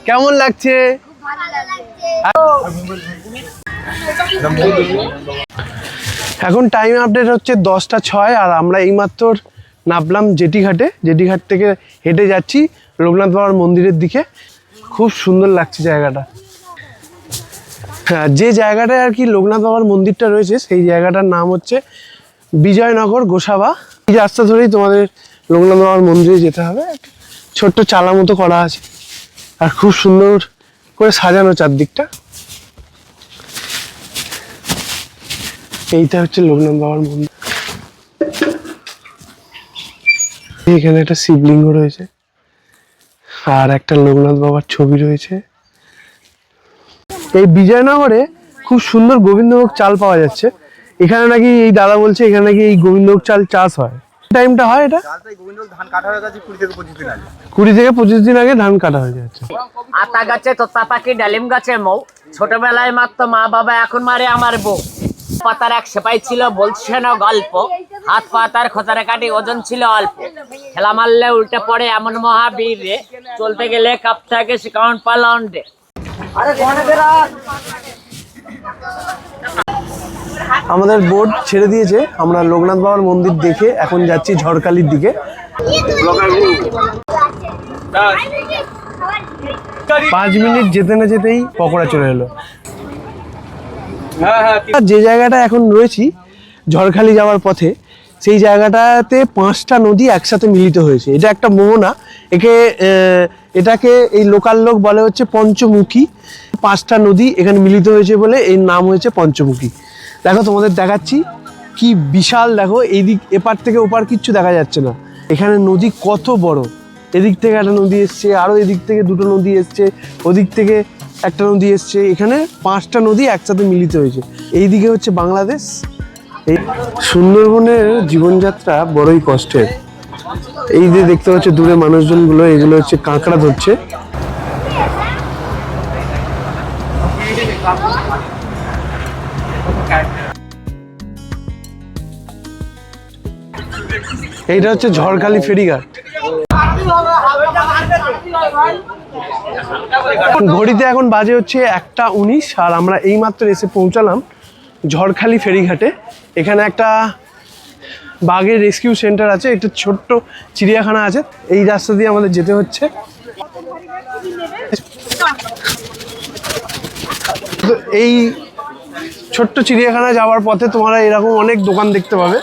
কেমন লাগছে? এখন টাইম আপডেট হচ্ছে 10:06 আর আমরা এইমাত্র নামলাম জেটিঘাটে। জেটিঘাট থেকে হেঁটে যাচ্ছি লোকনাথ বাবার মন্দিরের দিকে। খুব সুন্দর লাগছে জায়গাটা। হ্যাঁ, যে জায়গাটায় আর কি লোকনাথ বাবার মন্দিরটা রয়েছে সেই জায়গাটার নাম হচ্ছে বিজয়নগর গোসাবা। এই রাস্তা ধরেই তোমাদের লোকনাথ বাবার মন্দিরে যেতে হবে। ছোট্ট চালা মতো করা আছে আর খুব সুন্দর করে সাজানো চারদিকটা। এইটা হচ্ছে লোকনাথ বাবার মন্দির। এখানে একটা শিবলিঙ্গ রয়েছে আর একটা লোকনাথ বাবার ছবি রয়েছে। এই বিজয়নগরে খুব সুন্দর গোবিন্দভোগ চাল পাওয়া যাচ্ছে। এখানে নাকি এই দাদা বলছে এখানে নাকি এই গোবিন্দভোগ চাল চাষ হয়। টাইমটা হয় এটা 20 থেকে 25 দিন আগে ধান কাটা হয়ে যাচ্ছে। আতা গাছে তোতা পাখি ডালিম গাছে মৌ, ছোটবেলায় মারতো মা বাবা, এখন মারে আমার বউ। পাতার এক সেপাই ছিল বলছে না গল্প, হাত পাতার খোঁচারে কাটি ওজন ছিল অল্প, খেলা মারলে উল্টে পড়ে এমন মহাবীর রে, চলতে গেলে কাপ থাকে সেকাউন্ট পালাউন্ডে। আমাদের বোট ছেড়ে দিয়েছে, আমরা লোকনাথ বাবার মন্দির দেখে এখন যাচ্ছি ঝড়খালির দিকে। 5 মিনিট যেতে না যেতেই পকোড়া চলে এলো। যে জায়গাটা এখন রয়েছি ঝড়খালি যাওয়ার পথে, সেই জায়গাটাতে 5টা নদী একসাথে মিলিত হয়েছে। এটা একটা মোহনা। এটাকে এই লোকাল লোক বলে হচ্ছে পঞ্চমুখী। 5টা নদী এখানে মিলিত হয়েছে বলে এর নাম হয়েছে পঞ্চমুখী। দেখো তোমাদের দেখাচ্ছি কি বিশাল। দেখো এইদিক এপার থেকে ওপার কিচ্ছু দেখা যাচ্ছে না। এখানে নদী কত বড়। এদিক থেকে একটা নদী এসছে, আরও এদিক থেকে 2টো নদী এসছে, ওদিক থেকে একটা নদী এসছে। এখানে 5টা নদী একসাথে মিলিত হয়েছে। এইদিকে হচ্ছে বাংলাদেশ। এই সুন্দরবনের জীবনযাত্রা বড়ই কষ্টের। এই যে দেখতে পাচ্ছ দূরে মানুষজনগুলো, এগুলো হচ্ছে কাঁকড়া ধরছে। এইটা হচ্ছে ঝড়খালি ফেরিঘাট। ঘড়িতে এখন বাজে হচ্ছে 1:19 আর আমরা এইমাত্র এসে পৌঁছালাম ঝড়খালি ফেরিঘাটে। এখানে একটা বাঘের রেস্কিউ সেন্টার আছে, একটা ছোট্ট চিড়িয়াখানা আছে। এই রাস্তা দিয়ে আমাদের যেতে হচ্ছে। তো এই ছোট্ট চিড়িয়াখানা যাওয়ার পথে তোমরা এরকম অনেক দোকান দেখতে পাবে।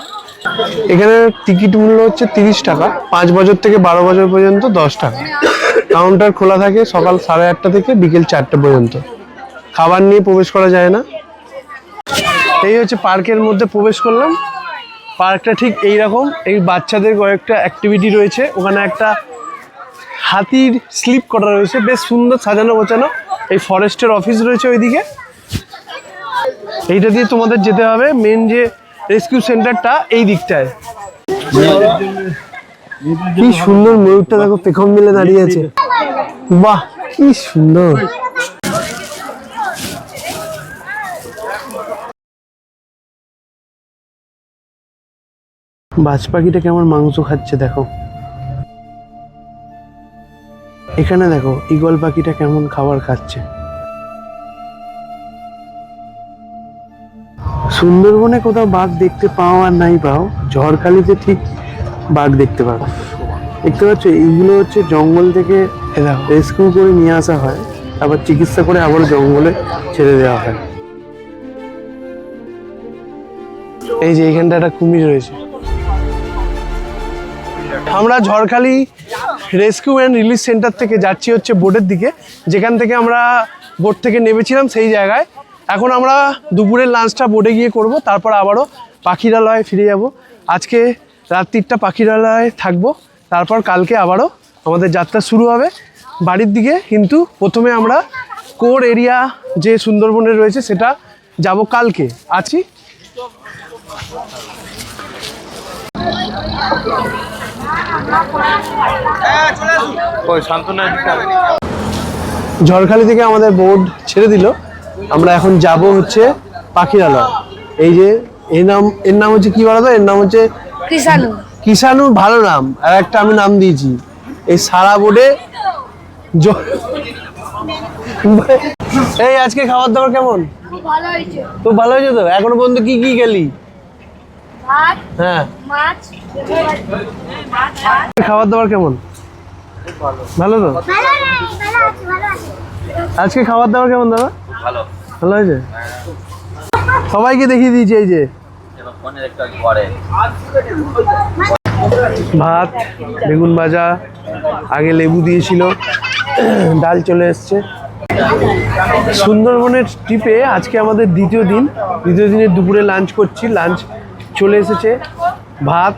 এখানে টিকিট মূল্য হচ্ছে 30 টাকা। 5 বছর থেকে 12 বছর পর্যন্ত 10 টাকা। কাউন্টার খোলা থাকে সকাল 8:30 থেকে বিকেল 4টা পর্যন্ত। খাবার নিয়ে প্রবেশ করা যায় না। এই হচ্ছে পার্কের মধ্যে প্রবেশ করলাম। পার্কটা ঠিক এইরকম। এই বাচ্চাদের কয়েকটা অ্যাক্টিভিটি রয়েছে। ওখানে একটা হাতির স্লিপ করা রয়েছে, বেশ সুন্দর সাজানো গোছানো। এই ফরেস্টের অফিস রয়েছে ওইদিকে। এইটা দিয়ে তোমাদের যেতে হবে মেন যে রেস্কিউ সেন্টারটা এই দিকটায়। কি সুন্দর ময়ূরটা দেখো পেখম মিলে দাঁড়িয়ে আছে। বাহ কি সুন্দর। বাজ পাখিটা কেমন মাংস খাচ্ছে দেখো। এখানে দেখো ঈগল পাখিটা কেমন খাবার খাচ্ছে। সুন্দরবনে কোথাও বাঘ দেখতে পাও আর নাই পাও, ঝড়খালিতে ঠিক বাঘ দেখতে পাও। দেখতে পাচ্ছ এইগুলো হচ্ছে জঙ্গল থেকে রেস্কিউ করে নিয়ে আসা হয়, আবার চিকিৎসা করে আবার জঙ্গলে ছেড়ে দেওয়া হয়। এই যে এইখানটা একটা কুমির রয়েছে। আমরা Jharkhali rescue and release centre থেকে যাচ্ছি হচ্ছে বোটের দিকে, যেখান থেকে আমরা বোট থেকে নেমেছিলাম সেই জায়গায়। এখন আমরা দুপুরের লাঞ্চটা বোটে গিয়ে করব, তারপর আবারও পাখিরালয়ে ফিরে যাব। আজকে রাত্রিটা পাখিরালয়ে থাকবো, তারপর কালকে আবারও আমাদের যাত্রা শুরু হবে বাড়ির দিকে। কিন্তু প্রথমে আমরা কোর এরিয়া যে সুন্দরবনের রয়েছে সেটা যাব কালকে। আছি ঝড়খালি থেকে আমাদের বোট ছেড়ে দিল। আমরা এখন যাব হচ্ছে পাখিরালয়। এই যে এর নাম হচ্ছে কি বলতো, এর নাম হচ্ছে কিষানু। ভালো নাম। আর একটা আমি নাম দিয়েছি এই সারা বোর্ডে। এই আজকে খাবার দাবার কেমন? খুব ভালো হয়েছে তো। এখনো পর্যন্ত কি কি গেলি? হ্যাঁ, খাবার দাবার কেমন? ভালো তো? আজকে খাবার দাবার কেমন দাদা? ভালো। ভালো হয়েছে? সবাইকে দেখিয়ে দিয়েছি এই যে এবার ফোনের একটু পরে ভাত, বেগুন ভাজা, আগে লেবু দিয়েছিল, ডাল চলে এসছে। সুন্দরবনের ট্রিপে আজকে আমাদের দ্বিতীয় দিনে দুপুরে লাঞ্চ করছি। লাঞ্চ চলে এসেছে, ভাত,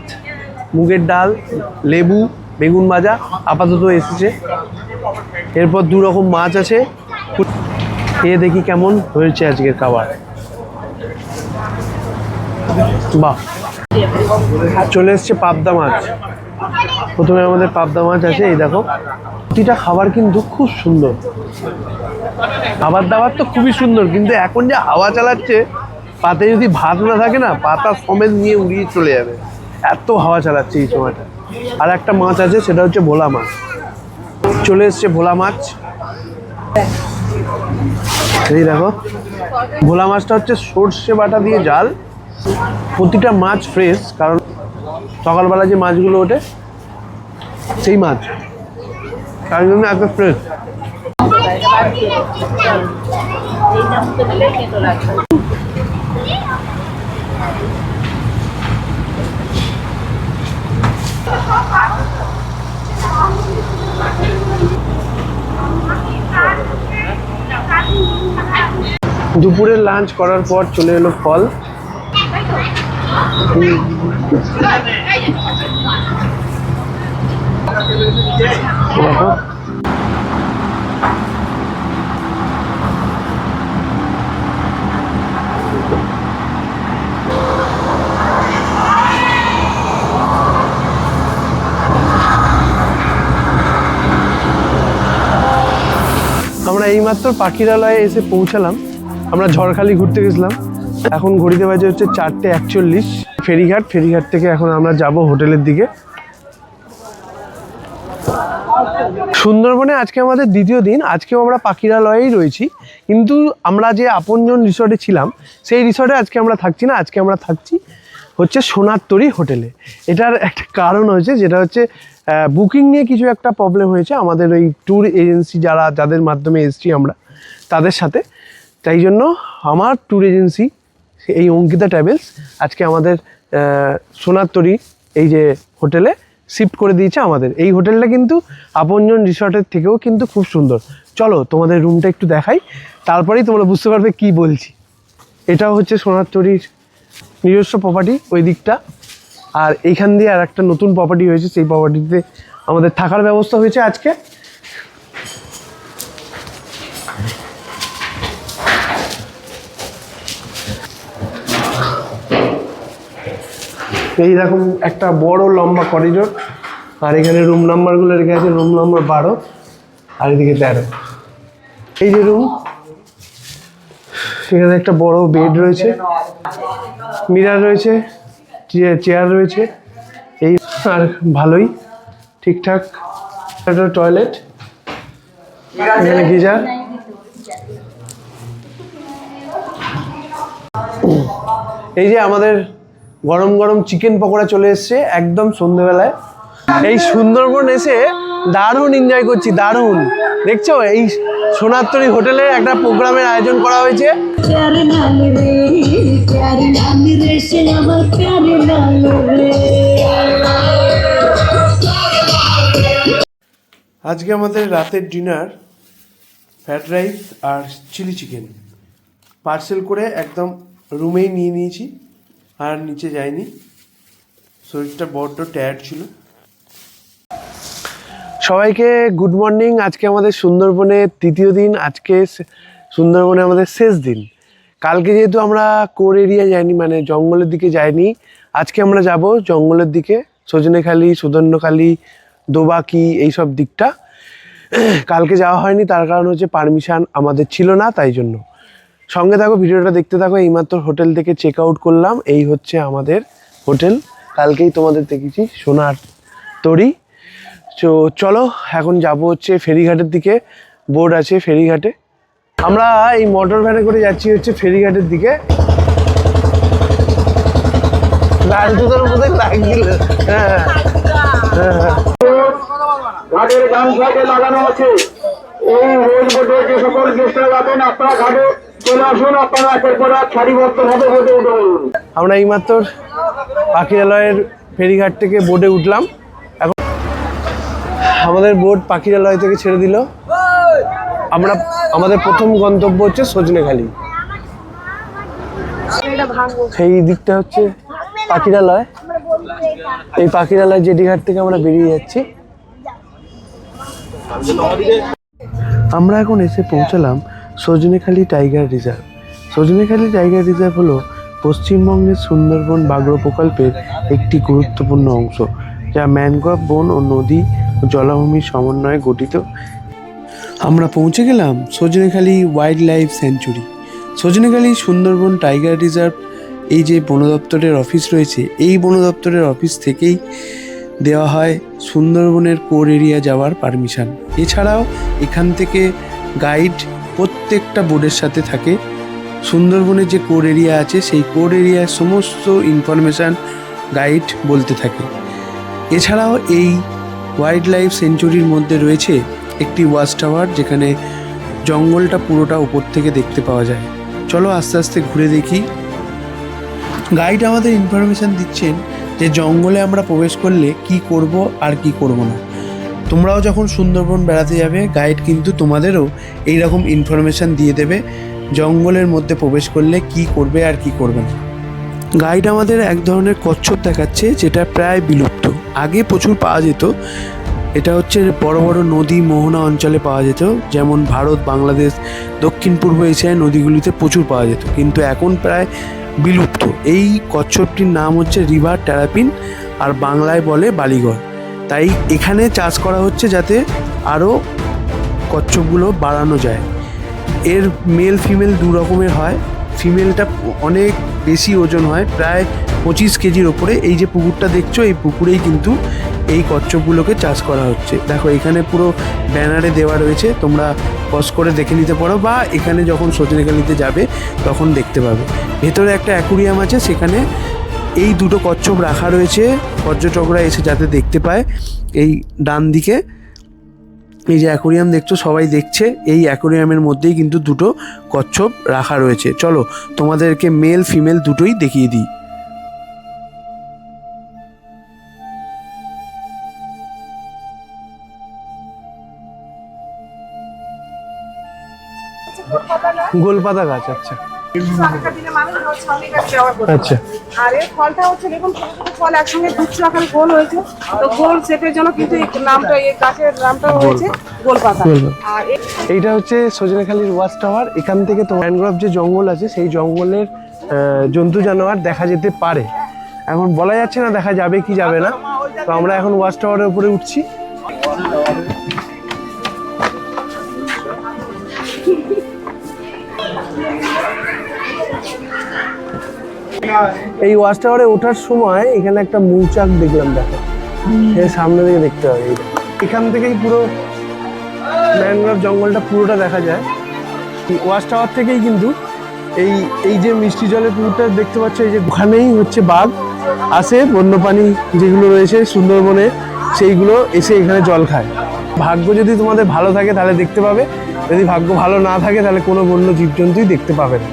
মুগের ডাল, লেবু, বেগুন ভাজা আপাতত এসেছে। এরপর 2 রকম মাছ আছে, খেয়ে দেখি কেমন হয়েছে আজকের খাবার। বাহ, চলে এসছে পাবদা মাছ। প্রথমে আমাদের পাবদা মাছ আছে, এই দেখো। প্রতিটা খাবার কিন্তু খুব সুন্দর, খাবার দাবার তো খুবই সুন্দর, কিন্তু এখন যে হাওয়া চালাচ্ছে, পাতে যদি ভাত না থাকে না, পাতা সমেত নিয়ে উড়িয়ে চলে যাবে, এত হাওয়া চালাচ্ছে এই সময়টা। আর একটা মাছ আছে, সেটা হচ্ছে ভোলা মাছ। চলে এসছে ভোলা মাছ, এই দেখো। ভোলা মাছটা হচ্ছে সর্ষে বাটা দিয়ে ঝাল। প্রতিটা মাছ ফ্রেশ, কারণ সকালবেলা যে মাছগুলো ওঠে সেই মাছ, তার জন্য এত ফ্রেশ। দুপুরের লাঞ্চ করার পর চলে এলো ফল। দেখো, আমরা এইমাত্র পাখিরালয়ে এসে পৌঁছালাম। আমরা ঝড়খালি ঘুরতে গেছিলাম। এখন ঘড়িতে বাজে হচ্ছে 4:41। ফেরিঘাট থেকে এখন আমরা যাব হোটেলের দিকে। সুন্দরবনে আজকে আমাদের দ্বিতীয় দিন। আজকেও আমরা পাখিরালয়েই রয়েছি, কিন্তু আমরা যে আপনজন রিসর্টে ছিলাম সেই রিসর্টে আজকে আমরা থাকছি না। আজকে আমরা থাকছি হচ্ছে সোনার তরী হোটেলে। এটার একটা কারণ হয়েছে, যেটা হচ্ছে বুকিং নিয়ে কিছু একটা প্রবলেম হয়েছে আমাদের ওই ট্যুর এজেন্সি যাদের মাধ্যমে এসেছি আমরা তাদের সাথে। তাই জন্য আমার ট্যুর এজেন্সি এই অঙ্কিতা ট্রাভেলস আজকে আমাদের সোনার তরী এই যে হোটেলে শিফট করে দিয়েছে আমাদের। এই হোটেলটা কিন্তু আপনজন রিসর্টের থেকেও কিন্তু খুব সুন্দর। চলো তোমাদের রুমটা একটু দেখাই, তারপরেই তোমরা বুঝতে পারবে কি বলছি। এটাও হচ্ছে সোনার তরীর নিজস্ব প্রপার্টি ওই দিকটা। আর এইখান দিয়ে আর একটা নতুন প্রপার্টি হয়েছে, সেই প্রপার্টিতে আমাদের থাকার ব্যবস্থা হয়েছে আজকে। এইরকম একটা বড় লম্বা করিডোর, আর এখানে রুম নাম্বারগুলো রেখে আছে। রুম নাম্বার 12 আর এদিকে 13। এই যে রুম, সেখানে একটা বড় বেড রয়েছে, মিরার রয়েছে, চেয়ার রয়েছে। এই আর ভালোই ঠিকঠাক একটা টয়লেট, এখানে গিজার। এই যে আমাদের গরম গরম চিকেন পকোড়া চলে এসছে একদম সন্ধ্যেবেলায়। এই সুন্দরবন এসে দারুণ এনজয় করছি, দারুণ। দেখছো, এই সোনার তরী হোটেলে একটা প্রোগ্রামের আয়োজন করা হয়েছে। আজকে আমাদের রাতের ডিনার ফ্রাইড রাইস আর চিলি চিকেন পার্সেল করে একদম রুমেই নিয়ে নিয়েছি, আর নিচে যাইনি। শরীরটা বড্ড টায়ার্ড ছিল। সবাইকে গুড মর্নিং। আজকে আমাদের সুন্দরবনের তৃতীয় দিন। আজকে সুন্দরবনে আমাদের শেষ দিন। কালকে যেহেতু আমরা কোর এরিয়া যাইনি, মানে জঙ্গলের দিকে যাইনি, আজকে আমরা যাব জঙ্গলের দিকে, সজনেখালি, সুদর্ণখালি, দোবাকি এইসব দিকটা। কালকে যাওয়া হয়নি, তার কারণ হচ্ছে পারমিশন আমাদের ছিল না, তাই জন্য। সঙ্গে থাকো, ভিডিওটা দেখতে থাকো। এইমাত্র হোটেল থেকে চেক আউট করলাম। এই হচ্ছে আমাদের হোটেল, কালকেই তোমাদের দেখেছি, সোনার তরী। তো চলো এখন যাব হচ্ছে ফেরিঘাটের দিকে। বোর্ড আছে ফেরিঘাটে। আমরা এই মোটর ভ্যানে করে যাচ্ছি হচ্ছে ফেরিঘাটের দিকে। লালটুদার মধ্যে লাগছিল। হ্যাঁ হ্যাঁ, ঘাটের ডান সাইডে লাগানো আছে। এই রোজ বোটে যে সকল গেস্টরা যাবেন আপনারা ঘাটে চলে আসুন, আপনারা একের পর এক সারিবদ্ধভাবে বোটে উঠুন। আমরা এইমাত্র পাখিরালয়ের ফেরিঘাট থেকে বোটে উঠলাম। এখন আমাদের বোট পাখিরালয় থেকে ছেড়ে দিল। আমাদের প্রথম গন্তব্য হচ্ছে সজনেখালি। সেই দিকটা হচ্ছে পাখিরালয়। এই পাখিরালয় জেটিঘাট থেকে আমরা বেরিয়ে যাচ্ছি। আমরা এখন এসে পৌঁছালাম Sajnekhali tiger reserve. Sajnekhali tiger reserve হলো পশ্চিমবঙ্গের সুন্দরবন ব্যাঘ্র প্রকল্পের একটি গুরুত্বপূর্ণ অংশ, যা ম্যানগ্রোভ বন ও নদী ও জলাভূমির সমন্বয়ে গঠিত। আমরা পৌঁছে গেলাম Sajnekhali wild life sanctuary. Sajnekhali Sundarban tiger reserve, এই যে বন দপ্তরের অফিস রয়েছে, এই বন দপ্তরের অফিস থেকেই দেওয়া হয় সুন্দরবনের কোর এরিয়া যাওয়ার পারমিশন। এছাড়াও এখান থেকে গাইড প্রত্যেকটা বোর্ডের সাথে থাকে। সুন্দরবনের যে কোর এরিয়া আছে সেই কোর এরিয়ার সমস্ত ইনফরমেশান গাইড বলতে থাকে। এছাড়াও এই ওয়াইল্ড লাইফ সেঞ্চুরির মধ্যে রয়েছে একটি ওয়াচ টাওয়ার, যেখানে জঙ্গলটা পুরোটা উপর থেকে দেখতে পাওয়া যায়। চলো আস্তে আস্তে ঘুরে দেখি। গাইড আমাদের ইনফরমেশান দিচ্ছেন যে জঙ্গলে আমরা প্রবেশ করলে কি করব আর কি করব না। তোমরাও যখন সুন্দরবন বেড়াতে যাবে, গাইড কিন্তু তোমাদেরও এই রকম ইনফরমেশান দিয়ে দেবে জঙ্গলের মধ্যে প্রবেশ করলে কি করবে আর কি করবে না। গাইড আমাদের এক ধরনের কচ্ছপ দেখাচ্ছে, যেটা প্রায় বিলুপ্ত। আগে প্রচুর পাওয়া যেত। এটা হচ্ছে বড় বড় নদী মোহনা অঞ্চলে পাওয়া যেত, যেমন ভারত, বাংলাদেশ, দক্ষিণ পূর্ব এশিয়ায় নদীগুলিতে প্রচুর পাওয়া যেত, কিন্তু এখন প্রায় বিলুপ্ত। এই কচ্ছপটির নাম হচ্ছে রিভার টেরাপিন, আর বাংলায় বলে বালিগড়। তাই এখানে চাষ করা হচ্ছে যাতে আরও কচ্ছপগুলো বাড়ানো যায়। এর মেল ফিমেল দু রকমের হয়। ফিমেলটা অনেক বেশি ওজন হয়, প্রায় 25 কেজির ওপরে। এই যে পুকুরটা দেখছো, এই পুকুরেই কিন্তু এই কচ্ছপগুলোকে চাষ করা হচ্ছে। দেখো এখানে পুরো ব্যানারে দেওয়া রয়েছে, তোমরা পজ করে দেখে নিতে পারো, বা এখানে যখন সজনেখালিতে যাবে তখন দেখতে পাবে। ভেতরে একটা অ্যাকুরিয়াম আছে, সেখানে এই দুটো কচ্ছপ রাখা রয়েছে, পর্যটকরা এসে যাতে দেখতে পায়। এই ডান দিকে এই যে অ্যাকুরিয়াম দেখছো, সবাই দেখছে, এই অ্যাকুরিয়ামের মধ্যেই কিন্তু দুটো কচ্ছপ রাখা রয়েছে। চলো তোমাদেরকে মেল ফিমেল দুটোই দেখিয়ে দিই। গোলপাতা গাছ, আচ্ছা আচ্ছা। আর এর ফলটা হচ্ছে দেখুন, ছোট ছোট ফল একসঙ্গে গুচ্ছ আকারে গোল হয়েছে, তো গোল শেপের জন্য কিন্তু এই নামটা, এই গাছের নামটা হয়েছে গোলপাতা। আর এইটা হচ্ছে সজনেখালির ওয়াচ টাওয়ার। এখান থেকে তো ম্যানগ্রোভ যে জঙ্গল আছে, সেই জঙ্গলের জন্তু জানোয়ার দেখা যেতে পারে। এখন বলা যাচ্ছে না দেখা যাবে কি যাবে না। তো আমরা এখন ওয়াচ টাওয়ারের উপরে উঠছি। এই ওয়াচ টাওয়ারে ওঠার সময় এখানে একটা মৌচাক দেখলাম, দেখো এর সামনে থেকে দেখতে হবে। এখান থেকেই পুরো ম্যানগ্রোভ জঙ্গলটা পুরোটা দেখা যায়। ওয়াচ টাওয়ার থেকেই কিন্তু এই যে মিষ্টি জলের পুকুরটা দেখতে পাচ্ছ, এই যে ওখানেই হচ্ছে বাঘ আসে, বন্যপ্রাণী যেগুলো রয়েছে সুন্দরবনে, সেইগুলো এসে এখানে জল খায়। ভাগ্য যদি তোমাদের ভালো থাকে তাহলে দেখতে পাবে, যদি ভাগ্য ভালো না থাকে তাহলে কোনো বন্য জীবজন্তুই দেখতে পাবে না।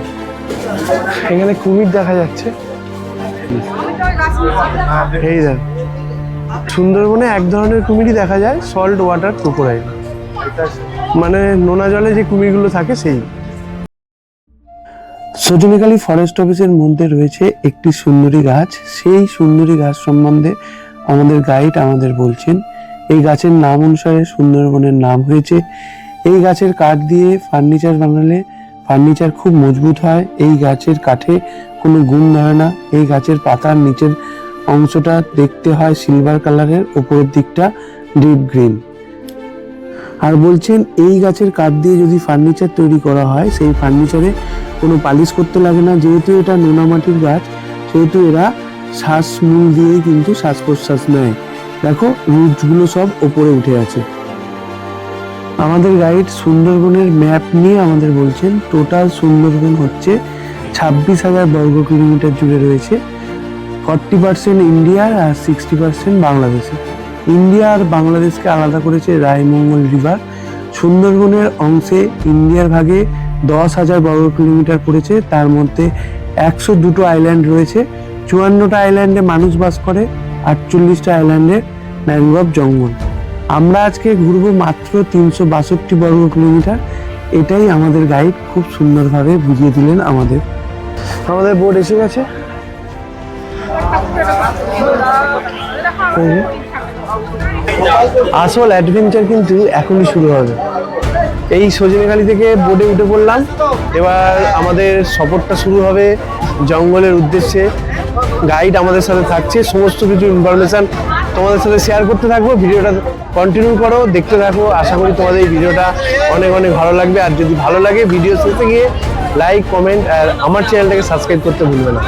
এখানে কুমির দেখা যাচ্ছে, এই দেখ। সুন্দরবনে এক ধরনের কুমিরই দেখা যায়, সল্ট ওয়াটার ক্রোকোডাইল, মানে নোনা জলে যে কুমিরগুলো থাকে সেই। সজনেখালি ফরেস্ট অফিসের মধ্যে রয়েছে একটি সুন্দরী গাছ। সেই সুন্দরী গাছ সম্বন্ধে আমাদের গাইড আমাদের বলছেন, এই গাছের নাম অনুসারে সুন্দরবনের নাম হয়েছে। এই গাছের কাঠ দিয়ে ফার্নিচার বানালে ফার্নিচার খুব মজবুত হয়। এই গাছের কাঠে কোনো গুণ ধরে না। এই গাছের পাতার নিচের অংশটা দেখতে হয় সিলভার কালারের, উপরের দিকটা ডিপ গ্রিন। আর বলছেন এই গাছের কাঠ দিয়ে যদি ফার্নিচার তৈরি করা হয়, সেই ফার্নিচারে কোনো পালিশ করতে লাগে না। যেহেতু এটা নোনা মাটির গাছ, সেহেতু এরা শ্বাস মূল দিয়েই কিন্তু শ্বাস প্রশ্বাস নেয়। দেখো রুটগুলো সব ওপরে উঠে আছে। আমাদের গাইড সুন্দরবনের ম্যাপ নিয়ে আমাদের বলছেন, টোটাল সুন্দরবন হচ্ছে 26,000 বর্গ কিলোমিটার জুড়ে রয়েছে। 40% ইন্ডিয়ার আর 60% বাংলাদেশে। ইন্ডিয়া আর বাংলাদেশকে আলাদা করেছে রায়মঙ্গল রিভার। সুন্দরবনের অংশে ইন্ডিয়ার ভাগে 10,000 বর্গ কিলোমিটার পড়েছে, তার মধ্যে 102টো আইল্যান্ড রয়েছে, 54টা আইল্যান্ডে মানুষ বাস করে, 48টা আইল্যান্ডে ম্যানগ্রোভ জঙ্গল। আমরা আজকে ঘুরবো মাত্র 362 বর্গ কিলোমিটার। এটাই আমাদের গাইড খুব সুন্দরভাবে বুঝিয়ে দিলেন আমাদের। আমাদের বোট এসে গেছে। আসল অ্যাডভেঞ্চার কিন্তু এখনই শুরু হবে। এই সজনেখালি থেকে বোটে উঠে পড়লাম, এবার আমাদের সফরটা শুরু হবে জঙ্গলের উদ্দেশ্যে। গাইড আমাদের সাথে থাকছে, সমস্ত কিছু ইনফরমেশান তোমাদের সাথে শেয়ার করতে থাকবো। ভিডিওটা কন্টিনিউ করো, দেখতে থাকো। আশা করি তোমাদের এই ভিডিওটা অনেক অনেক ভালো লাগবে। আর যদি ভালো লাগে ভিডিও শেষে গিয়ে লাইক, কমেন্ট আর আমার চ্যানেলটাকে সাবস্ক্রাইব করতে ভুলবে না।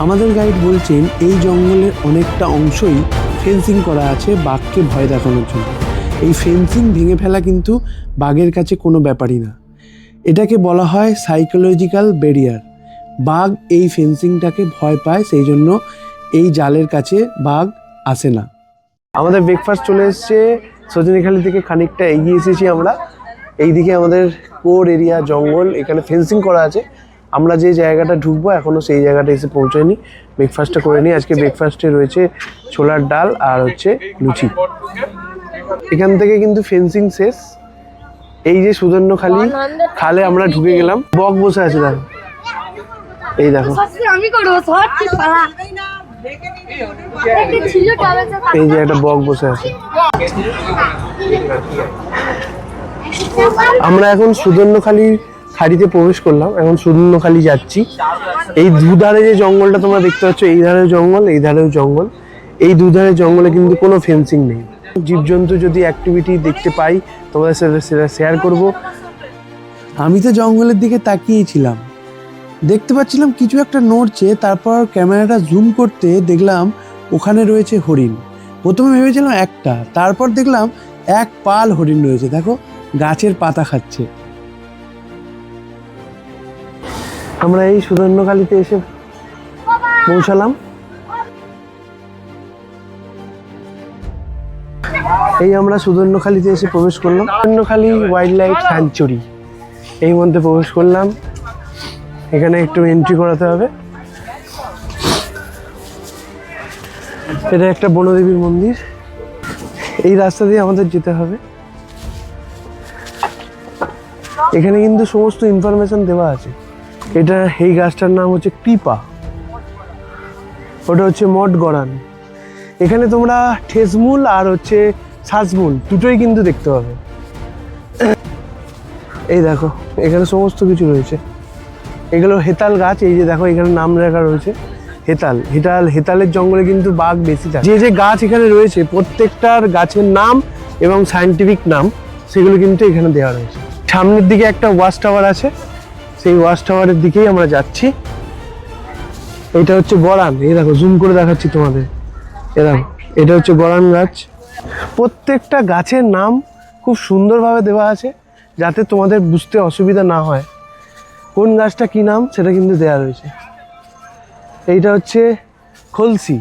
আমাদের গাইড বলছেন এই জঙ্গলের অনেকটা অংশই ফেন্সিং করা আছে বাঘকে ভয় দেখানোর জন্য। এই ফেন্সিং ভেঙে ফেলা কিন্তু বাঘের কাছে কোনো ব্যাপারই না। এটাকে বলা হয় সাইকোলজিক্যাল ব্যারিয়ার। বাঘ এই ফেন্সিংটাকে ভয় পায়, সেই জন্য এই জালের কাছে বাঘ আসে না। আমাদের ব্রেকফাস্ট চলে এসছে। সজনেখালি থেকে খানিকটা এগিয়ে এসেছি আমরা। এইদিকে আমাদের কোর এরিয়া জঙ্গল, এখানে ফেন্সিং করা আছে। আমরা যে জায়গাটা ঢুকবো এখনও সেই জায়গাটা এসে পৌঁছায়নি। ব্রেকফাস্টটা করে নিই। আজকে ব্রেকফাস্টে রয়েছে ছোলার ডাল আর হচ্ছে লুচি। এখান থেকে কিন্তু ফেন্সিং শেষ। এই যে সুদর্ণখালি খালে আমরা ঢুকে গেলাম। বক বসে আছে দেখো, এই দেখো, এই যে একটা বক বসে আছে। আমরা এখন সুদর্ণখালি খাড়িতে প্রবেশ করলাম, এখন সুদর্ণখালি যাচ্ছি। এই দুধারে যে জঙ্গলটা তোমরা দেখতে পাচ্ছ, এই ধারেও জঙ্গল, এই ধারেও জঙ্গল। এই দুধারে জঙ্গলে কিন্তু কোনো ফেন্সিং নেই। জীবজন্তু যদি অ্যাক্টিভিটি দেখতে পাই তোমাদের সাথে সেটা শেয়ার করব। আমি তো জঙ্গলের দিকে তাকিয়েছিলাম, দেখতে পাচ্ছিলাম কিছু একটা নড়ছে। তারপর ক্যামেরাটা জুম করতে দেখলাম ওখানে রয়েছে হরিণ। প্রথমে ভেবেছিলাম একটা, তারপর দেখলাম এক পাল হরিণ রয়েছে। দেখো গাছের পাতা খাচ্ছে। আমরা এই সুদর্ণখালিতে এসে পৌঁছালাম। এই আমরা সুদর্ণখালিতে এসে প্রবেশ করলাম। সুদর্ণখালি ওয়াইল্ড লাইফ স্যাঞ্চুরি, এই মধ্যে প্রবেশ করলাম। এখানে একটু এন্ট্রি করাতে হবে। এটা একটা বনদেবীর মন্দির। এই রাস্তা দিয়ে আমাদের যেতে হবে। এখানে কিন্তু সমস্ত ইনফরমেশন দেওয়া আছে। এটা এই গাছটার নাম হচ্ছে কৃপা, ওটা হচ্ছে মঠ গড়ান। এখানে তোমরা ঠেসমূল আর হচ্ছে শ্বাসমূল দুটোই কিন্তু দেখতে পাবে। এই দেখো এখানে সমস্ত কিছু রয়েছে। এগুলো হেতাল গাছ। এই যে দেখো এখানে নাম লেখা রয়েছে হেতাল। হেতালের জঙ্গলে কিন্তু বাঘ বেশি থাকে। যে যে গাছ এখানে রয়েছে প্রত্যেকটার গাছের নাম এবং সায়েন্টিফিক নাম সেগুলো কিন্তু এখানে দেওয়া রয়েছে। সামনের দিকে একটা ওয়াচ টাওয়ার আছে, সেই ওয়াচ টাওয়ারের দিকেই আমরা যাচ্ছি। এটা হচ্ছে গড়ান। এই দেখো জুম করে দেখাচ্ছি তোমাদের। এ দেখো এটা হচ্ছে গড়ান গাছ। প্রত্যেকটা গাছের নাম খুব সুন্দরভাবে দেওয়া আছে যাতে তোমাদের বুঝতে অসুবিধা না হয়। কোন গাছটা কি নাম সেটা কিন্তু দেওয়া রয়েছে। এইটা হচ্ছে খলসি,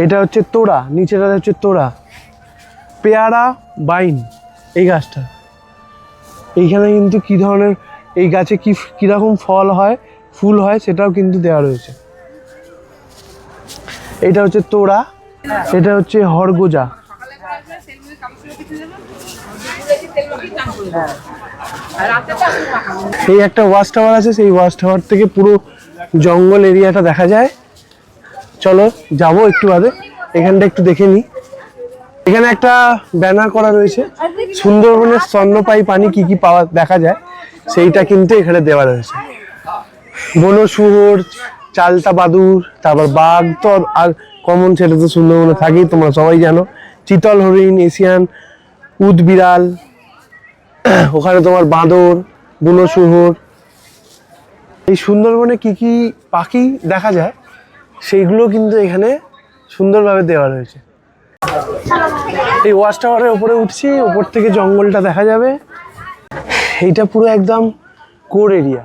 এটা হচ্ছে তোড়া, নিচেটা হচ্ছে তোড়া। পেয়ারা বাইন এই গাছটা। এইখানে কিন্তু কী ধরনের এই গাছে কীরকম ফল হয়, ফুল হয় সেটাও কিন্তু দেওয়া রয়েছে। এটা হচ্ছে তোড়া, এটা হচ্ছে হরগোজা। এই একটা ওয়াচ টাওয়ার আছে, সেই ওয়াচ টাওয়ার থেকে পুরো জঙ্গল এরিয়াটা দেখা যায়। চলো যাবো একটু বাদে, এখানটা একটু দেখে নিই। এখানে একটা ব্যানার করা রয়েছে সুন্দরবনের স্তন্যপায়ী প্রাণী কি কি পাওয়া দেখা যায়, সেইটা কিন্তু এখানে দেওয়া রয়েছে। বন শুয়োর, চালতা বাদুর, তারপর বাঘ তো আর কমন, সেটা তো সুন্দরবনে থাকেই, তোমরা সবাই জানো। চিতল হরিণ, এশিয়ান উদ বিড়াল, ওখানে তোমার বাঁদর, বুনো শুয়োর। এই সুন্দরবনে কি কি পাখি দেখা যায় সেইগুলো কিন্তু এখানে সুন্দরভাবে দেওয়া রয়েছে। এই ওয়াচ টাওয়ারের উপরে উঠছি, উপর থেকে জঙ্গলটা দেখা যাবে। এইটা পুরো একদম কোর এরিয়া,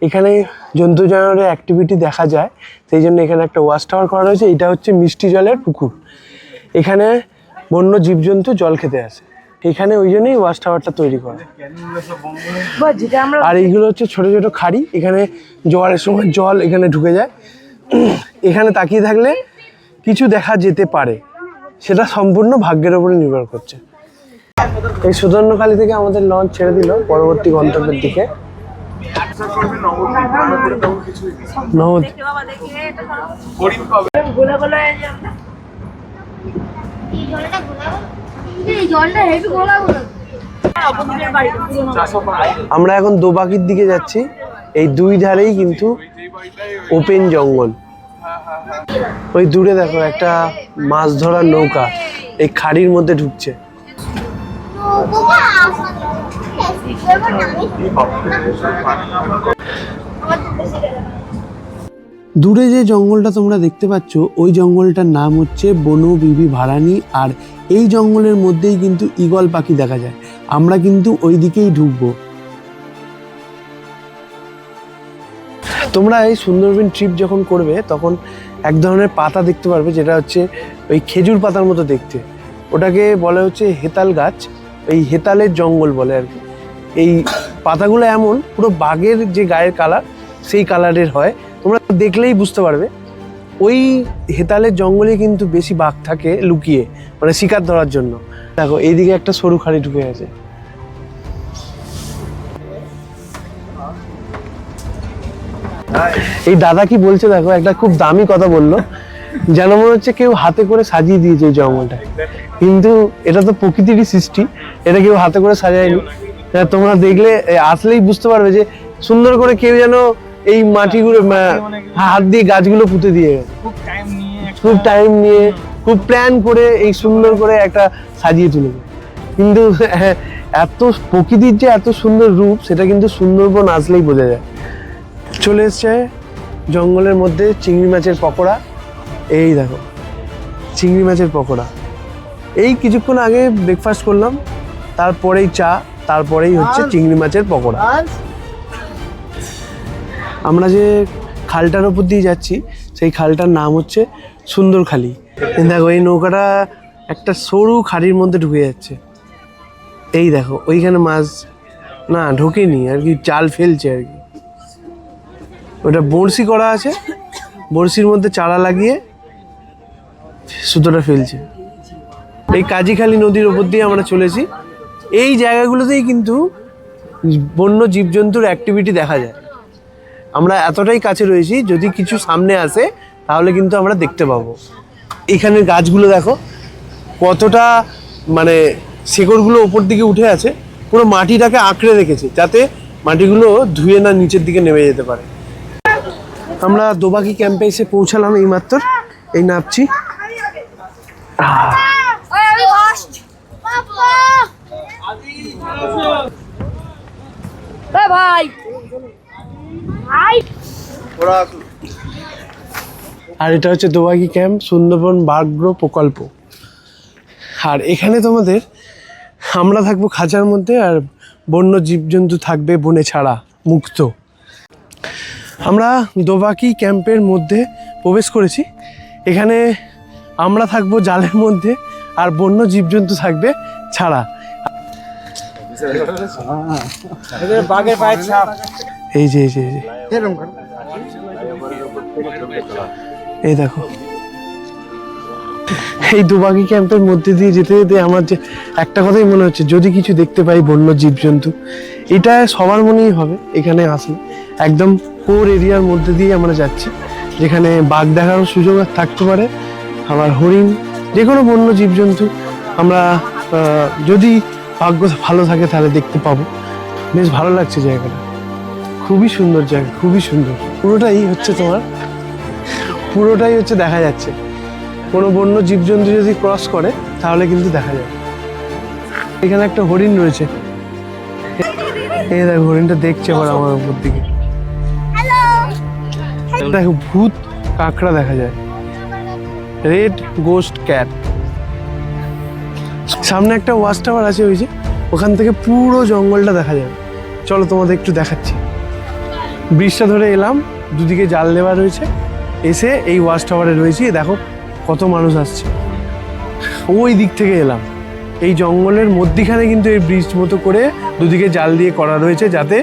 এখানে জন্তু জানোয়ারের অ্যাক্টিভিটি দেখা যায়, সেই জন্য এখানে একটা ওয়াচ টাওয়ার করা রয়েছে। এটা হচ্ছে মিষ্টি জলের পুকুর। এখানে বন্য জীবজন্তু জল খেতে আসে, এখানে ওই জন্যই ওয়াচ টাওয়ারটা তৈরি করা। আর এইগুলো হচ্ছে ছোট ছোট খাড়ি, এখানে জোয়ারের সময় জল এখানে ঢুকে যায়। এখানে তাকিয়ে থাকলে কিছু দেখা যেতে পারে, সেটা সম্পূর্ণ ভাগ্যের উপরে নির্ভর করছে। এই সুদর্ণখালি থেকে আমাদের লঞ্চ ছেড়ে দিল পরবর্তী গন্তব্যের দিকে। নদী আমরা এখন দোবাকির দিকে যাচ্ছি। এই দুই ধারেই কিন্তু ওপেন জঙ্গল। ওই দূরে দেখো একটা মাছ ধরার নৌকা এই খাড়ির মধ্যে ঢুকছে। দূরে যে জঙ্গলটা তোমরা দেখতে পাচ্ছ ওই জঙ্গলটার নাম হচ্ছে বনো বিবি ভাড়ানি। আর এই জঙ্গলের মধ্যেই কিন্তু ঈগল পাখি দেখা যায়। আমরা কিন্তু ওই দিকেই ঢুকবো। তোমরা এই সুন্দরবন ট্রিপ যখন করবে তখন এক ধরনের পাতা দেখতে পারবে, যেটা হচ্ছে ওই খেজুর পাতার মতো দেখতে। ওটাকে বলে হচ্ছে হেতাল গাছ, এই হেতালের জঙ্গল বলে আর কি। এই পাতাগুলো এমন পুরো বাঘের যে গায়ের কালার সেই কালারের হয়, তোমরা দেখলেই বুঝতে পারবে। ওই হেতালের জঙ্গলে কিন্তু বেশি বাঘ থাকে লুকিয়ে, মানে শিকার ধরার জন্য। দেখো এইদিকে একটা সরু খাড়ি ঢুকে আছে। এই দাদা কি বলছে দেখো, একটা খুব দামি কথা বললো, যেন মনে হচ্ছে কেউ হাতে করে সাজিয়ে দিয়েছে এই জঙ্গলটা। কিন্তু এটা তো প্রকৃতিরই সৃষ্টি, এটা কেউ হাতে করে সাজায়নি। তোমরা দেখলে আসলেই বুঝতে পারবে যে সুন্দর করে কেউ যেন এই মাটিগুলো হাত দিয়ে গাছগুলো পুঁতে দিয়ে গেছে, খুব টাইম নিয়ে খুব প্ল্যান করে এই সুন্দর করে একটা সাজিয়ে তুলেছে। কিন্তু এত প্রকৃতির যে এত সুন্দর রূপ, সেটা কিন্তু সুন্দরবন আসলেই বোঝা যায়। চলে এসছে জঙ্গলের মধ্যে চিংড়ি মাছের পকোড়া। এই দেখো চিংড়ি মাছের পকোড়া। এই কিছুক্ষণ আগে ব্রেকফাস্ট করলাম, তারপরেই চা, তারপরেই হচ্ছে চিংড়ি মাছের পকোড়া। আমরা যে খালটার ওপর দিয়ে যাচ্ছি সেই খালটার নাম হচ্ছে সুন্দরখালি। দেখো এই নৌকাটা একটা সরু খাড়ির মধ্যে ঢুকে যাচ্ছে। এই দেখো ওইখানে মাছ না ঢোকেনি আর কি, জাল ফেলছে আর কি। ওটা বড়শি করা আছে, বড়শির মধ্যে চারা লাগিয়ে সুতোটা ফেলছে। এই কাজীখালী নদীর ওপর দিয়ে আমরা চলেছি। এই জায়গাগুলোতেই কিন্তু বন্য জীবজন্তুর অ্যাক্টিভিটি দেখা যায়। আমরা এতটাই কাছে রয়েছি, যদি কিছু সামনে আসে তাহলে কিন্তু আমরা দেখতে পাবো। এখানের গাছগুলো দেখো কতটা, মানে শেকড়গুলো ওপর দিকে উঠে আছে, পুরো মাটিটাকে আঁকড়ে রেখেছে যাতে মাটিগুলো ধুয়ে না নিচের দিকে নেমে যেতে পারে। আমরা দোবাকি ক্যাম্পে এসে পৌঁছালাম এইমাত্র, এই নামছি। আর এটা হচ্ছে দোবাকি ক্যাম্প, সুন্দরবন বাঘ্র প্রকল্প। আর এখানে তোমাদের আমরা থাকবো খাঁচার মধ্যে, আর বন্য জীবজন্তু থাকবে বনে ছাড়া, মুক্ত। আমরা দোবাকি ক্যাম্পের মধ্যে প্রবেশ করেছি। এখানে আমরা থাকবো জালের মধ্যে, আর বন্য জীবজন্তু থাকবে ছাড়া। বাঘের পায়ের ছাপ। এই যে এই যে এই দেখো, এই দোবাকি ক্যাম্পের মধ্যে দিয়ে যেতে যেতে আমার যে একটা কথাই মনে হচ্ছে, যদি কিছু দেখতে পাই বন্য জীবজন্তু, এটা সবার মনেই হবে এখানে আসলে। একদম কোর এরিয়ার মধ্যে দিয়ে আমরা যাচ্ছি, যেখানে বাঘ দেখারও সুযোগ থাকতে পারে, আবার হরিণ, যে কোনো বন্য জীবজন্তু আমরা যদি ভাগ্য ভালো থাকে তাহলে দেখতে পাবো। বেশ ভালো লাগছে জায়গাটা, খুবই সুন্দর জায়গা, খুবই সুন্দর। পুরোটাই হচ্ছে দেখা যাচ্ছে। কোনো বন্য জীবজন্তু যদি ক্রস করে তাহলে কিন্তু দেখা যায়। এখানে একটা হরিণ রয়েছে, এই দেখো হরিণটা দেখছে আবার আমার উপর দিকে। দেখো ভূত কাঁকড়া দেখা যায়, রেড গোস্ট ক্যাট। সামনে একটা ওয়াচ টাওয়ার আছে, ওই যে ওখান থেকে পুরো জঙ্গলটা দেখা যাবে। চলো তোমাদের একটু দেখাচ্ছি। ব্রিজটা ধরে এলাম, দুদিকে জাল দেওয়া রয়েছে, এসে এই ওয়াচ টাওয়ারে রয়েছি। দেখো কত মানুষ আসছে, ওই দিক থেকে এলাম। এই জঙ্গলের মধ্যিখানে কিন্তু এই ব্রিজ মতো করে দুদিকে জাল দিয়ে করা রয়েছে যাতে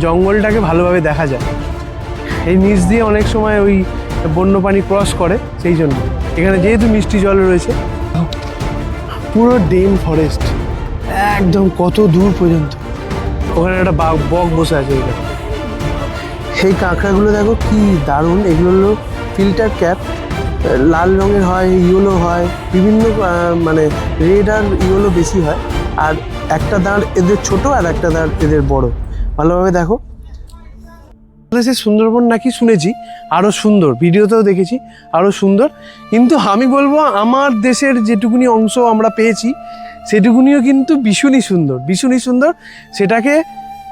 জঙ্গলটাকে ভালোভাবে দেখা যায়। এই নিচ দিয়ে অনেক সময় ওই বন্যপ্রাণী ক্রস করে, সেই জন্য এখানে যেহেতু মিষ্টি জল রয়েছে। পুরো ডেন ফরেস্ট একদম কত দূর পর্যন্ত। ওখানে একটা বক বসে আছে এখানে। সেই কাঁকড়াগুলো দেখো কি দারুণ, এগুলো হলো ফিল্টার ক্যাপ, লাল রঙের হয়, ইয়েলো হয়, বিভিন্ন মানে রেড আর ইয়েলো বেশি হয়। আর একটা দাঁড় এদের ছোট আর একটা দাঁড় এদের বড়। ভালোভাবে দেখো। বাংলাদেশের সুন্দরবন নাকি শুনেছি আরও সুন্দর, ভিডিওতেও দেখেছি আরও সুন্দর, কিন্তু আমি বলবো আমার দেশের যেটুকুনি অংশ আমরা পেয়েছি সেটুকুনিও কিন্তু ভীষণই সুন্দর, ভীষণই সুন্দর। সেটাকে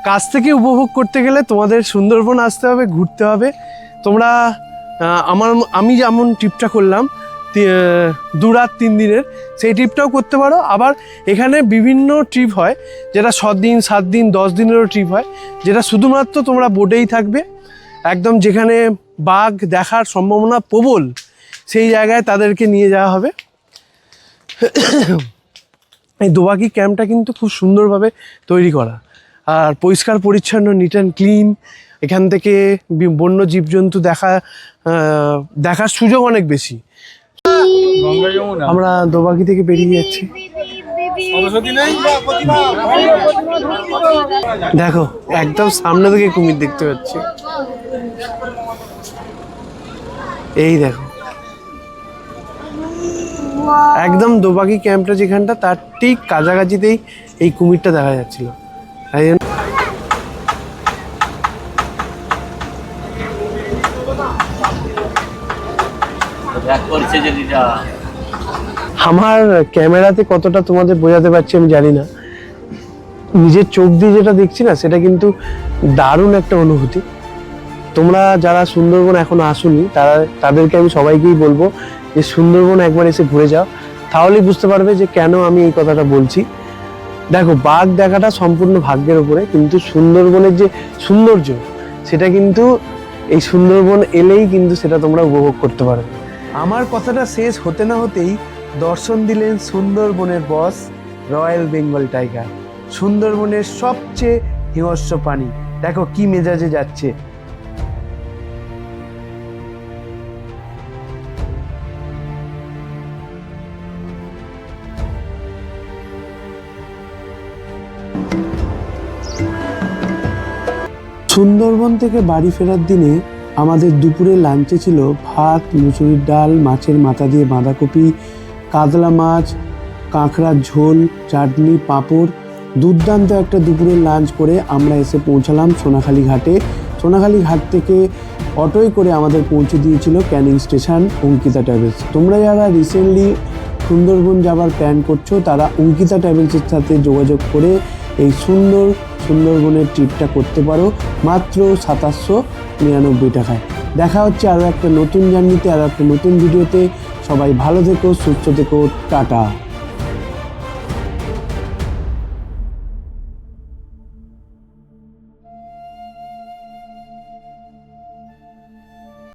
কাছ থেকে উপভোগ করতে গেলে তোমাদের সুন্দরবন আসতে হবে, ঘুরতে হবে। তোমরা আমি যেমন ট্রিপটা করলাম 2 রাত 3 দিনের, সেই ট্রিপটাও করতে পারো। আবার এখানে বিভিন্ন ট্রিপ হয় যেটা 6 দিন 7 দিন 10 দিনেরও ট্রিপ হয়, যেটা শুধুমাত্র তোমরা বোটেই থাকবে, একদম যেখানে বাঘ দেখার সম্ভাবনা প্রবল সেই জায়গায় তাদেরকে নিয়ে যাওয়া হবে। এই দোবাকি ক্যাম্পটা কিন্তু খুব সুন্দরভাবে তৈরি করা আর পরিষ্কার পরিচ্ছন্ন, নিট অ্যান্ড ক্লিন। এখান থেকে বন্য জীবজন্তু দেখার সুযোগ অনেক বেশি। আমরা দোবাকি থেকে বেরিয়ে যাচ্ছি। দেখো একদম সামনে থেকে কুমির দেখতে পাচ্ছি। এই দেখো একদম দোবাকি ক্যাম্পটা যেখানটা তার ঠিক কাছাকাছিতেই এই কুমিরটা দেখা যাচ্ছিল। তাই জন্য আমার ক্যামেরাতে কতটা তোমাদের বোঝাতে পারছি আমি জানি না, নিজের চোখ দিয়ে যেটা দেখছি না সেটা কিন্তু দারুণ একটা অনুভূতি। তোমরা যারা সুন্দরবন এখনো আসোনি তাদেরকে আমি সবাইকেই বলবো যে সুন্দরবন একবার এসে ঘুরে যাও, তাহলেই বুঝতে পারবে যে কেন আমি এই কথাটা বলছি। দেখো বাঘ দেখাটা সম্পূর্ণ ভাগ্যের উপরে, কিন্তু সুন্দরবনের যে সৌন্দর্য সেটা কিন্তু এই সুন্দরবন এলেই কিন্তু সেটা তোমরা উপভোগ করতে পারবে। আমার কথাটা শেষ হতে না হতেই দর্শন দিলেন সুন্দরবনের বস রয়্যাল বেঙ্গল টাইগার, সুন্দরবনের সবচেয়ে হিংস্র প্রাণী। দেখো কি মেজাজে যাচ্ছে। সুন্দরবন থেকে বাড়ি ফেরার দিনে আমাদের দুপুরে লাঞ্চে ছিল ভাত, মুসুরির ডাল, মাছের মাথা দিয়ে বাঁধাকপি, কাতলা মাছ, কাঁকড়ার ঝোল, চাটনি, পাঁপড়। দুর্দান্ত একটা দুপুরের লাঞ্চ করে আমরা এসে পৌঁছালাম সোনাখালী ঘাটে। সোনাখালী ঘাট থেকে অটোয় করে আমাদের পৌঁছে দিয়েছিল ক্যানিং স্টেশন অঙ্কিতা ট্রাভেলস। তোমরা যারা রিসেন্টলি সুন্দরবন যাবার প্ল্যান করছো তারা অঙ্কিতা ট্রাভেলসের সাথে যোগাযোগ করে এই সুন্দরবনের ট্রিপটা করতে পারো মাত্র 2799 টাকায়। দেখা হচ্ছে আরও একটা নতুন জার্নিতে, আরও একটা নতুন ভিডিওতে। সবাই ভালো থেকো, সুস্থ থেকো, টাটা।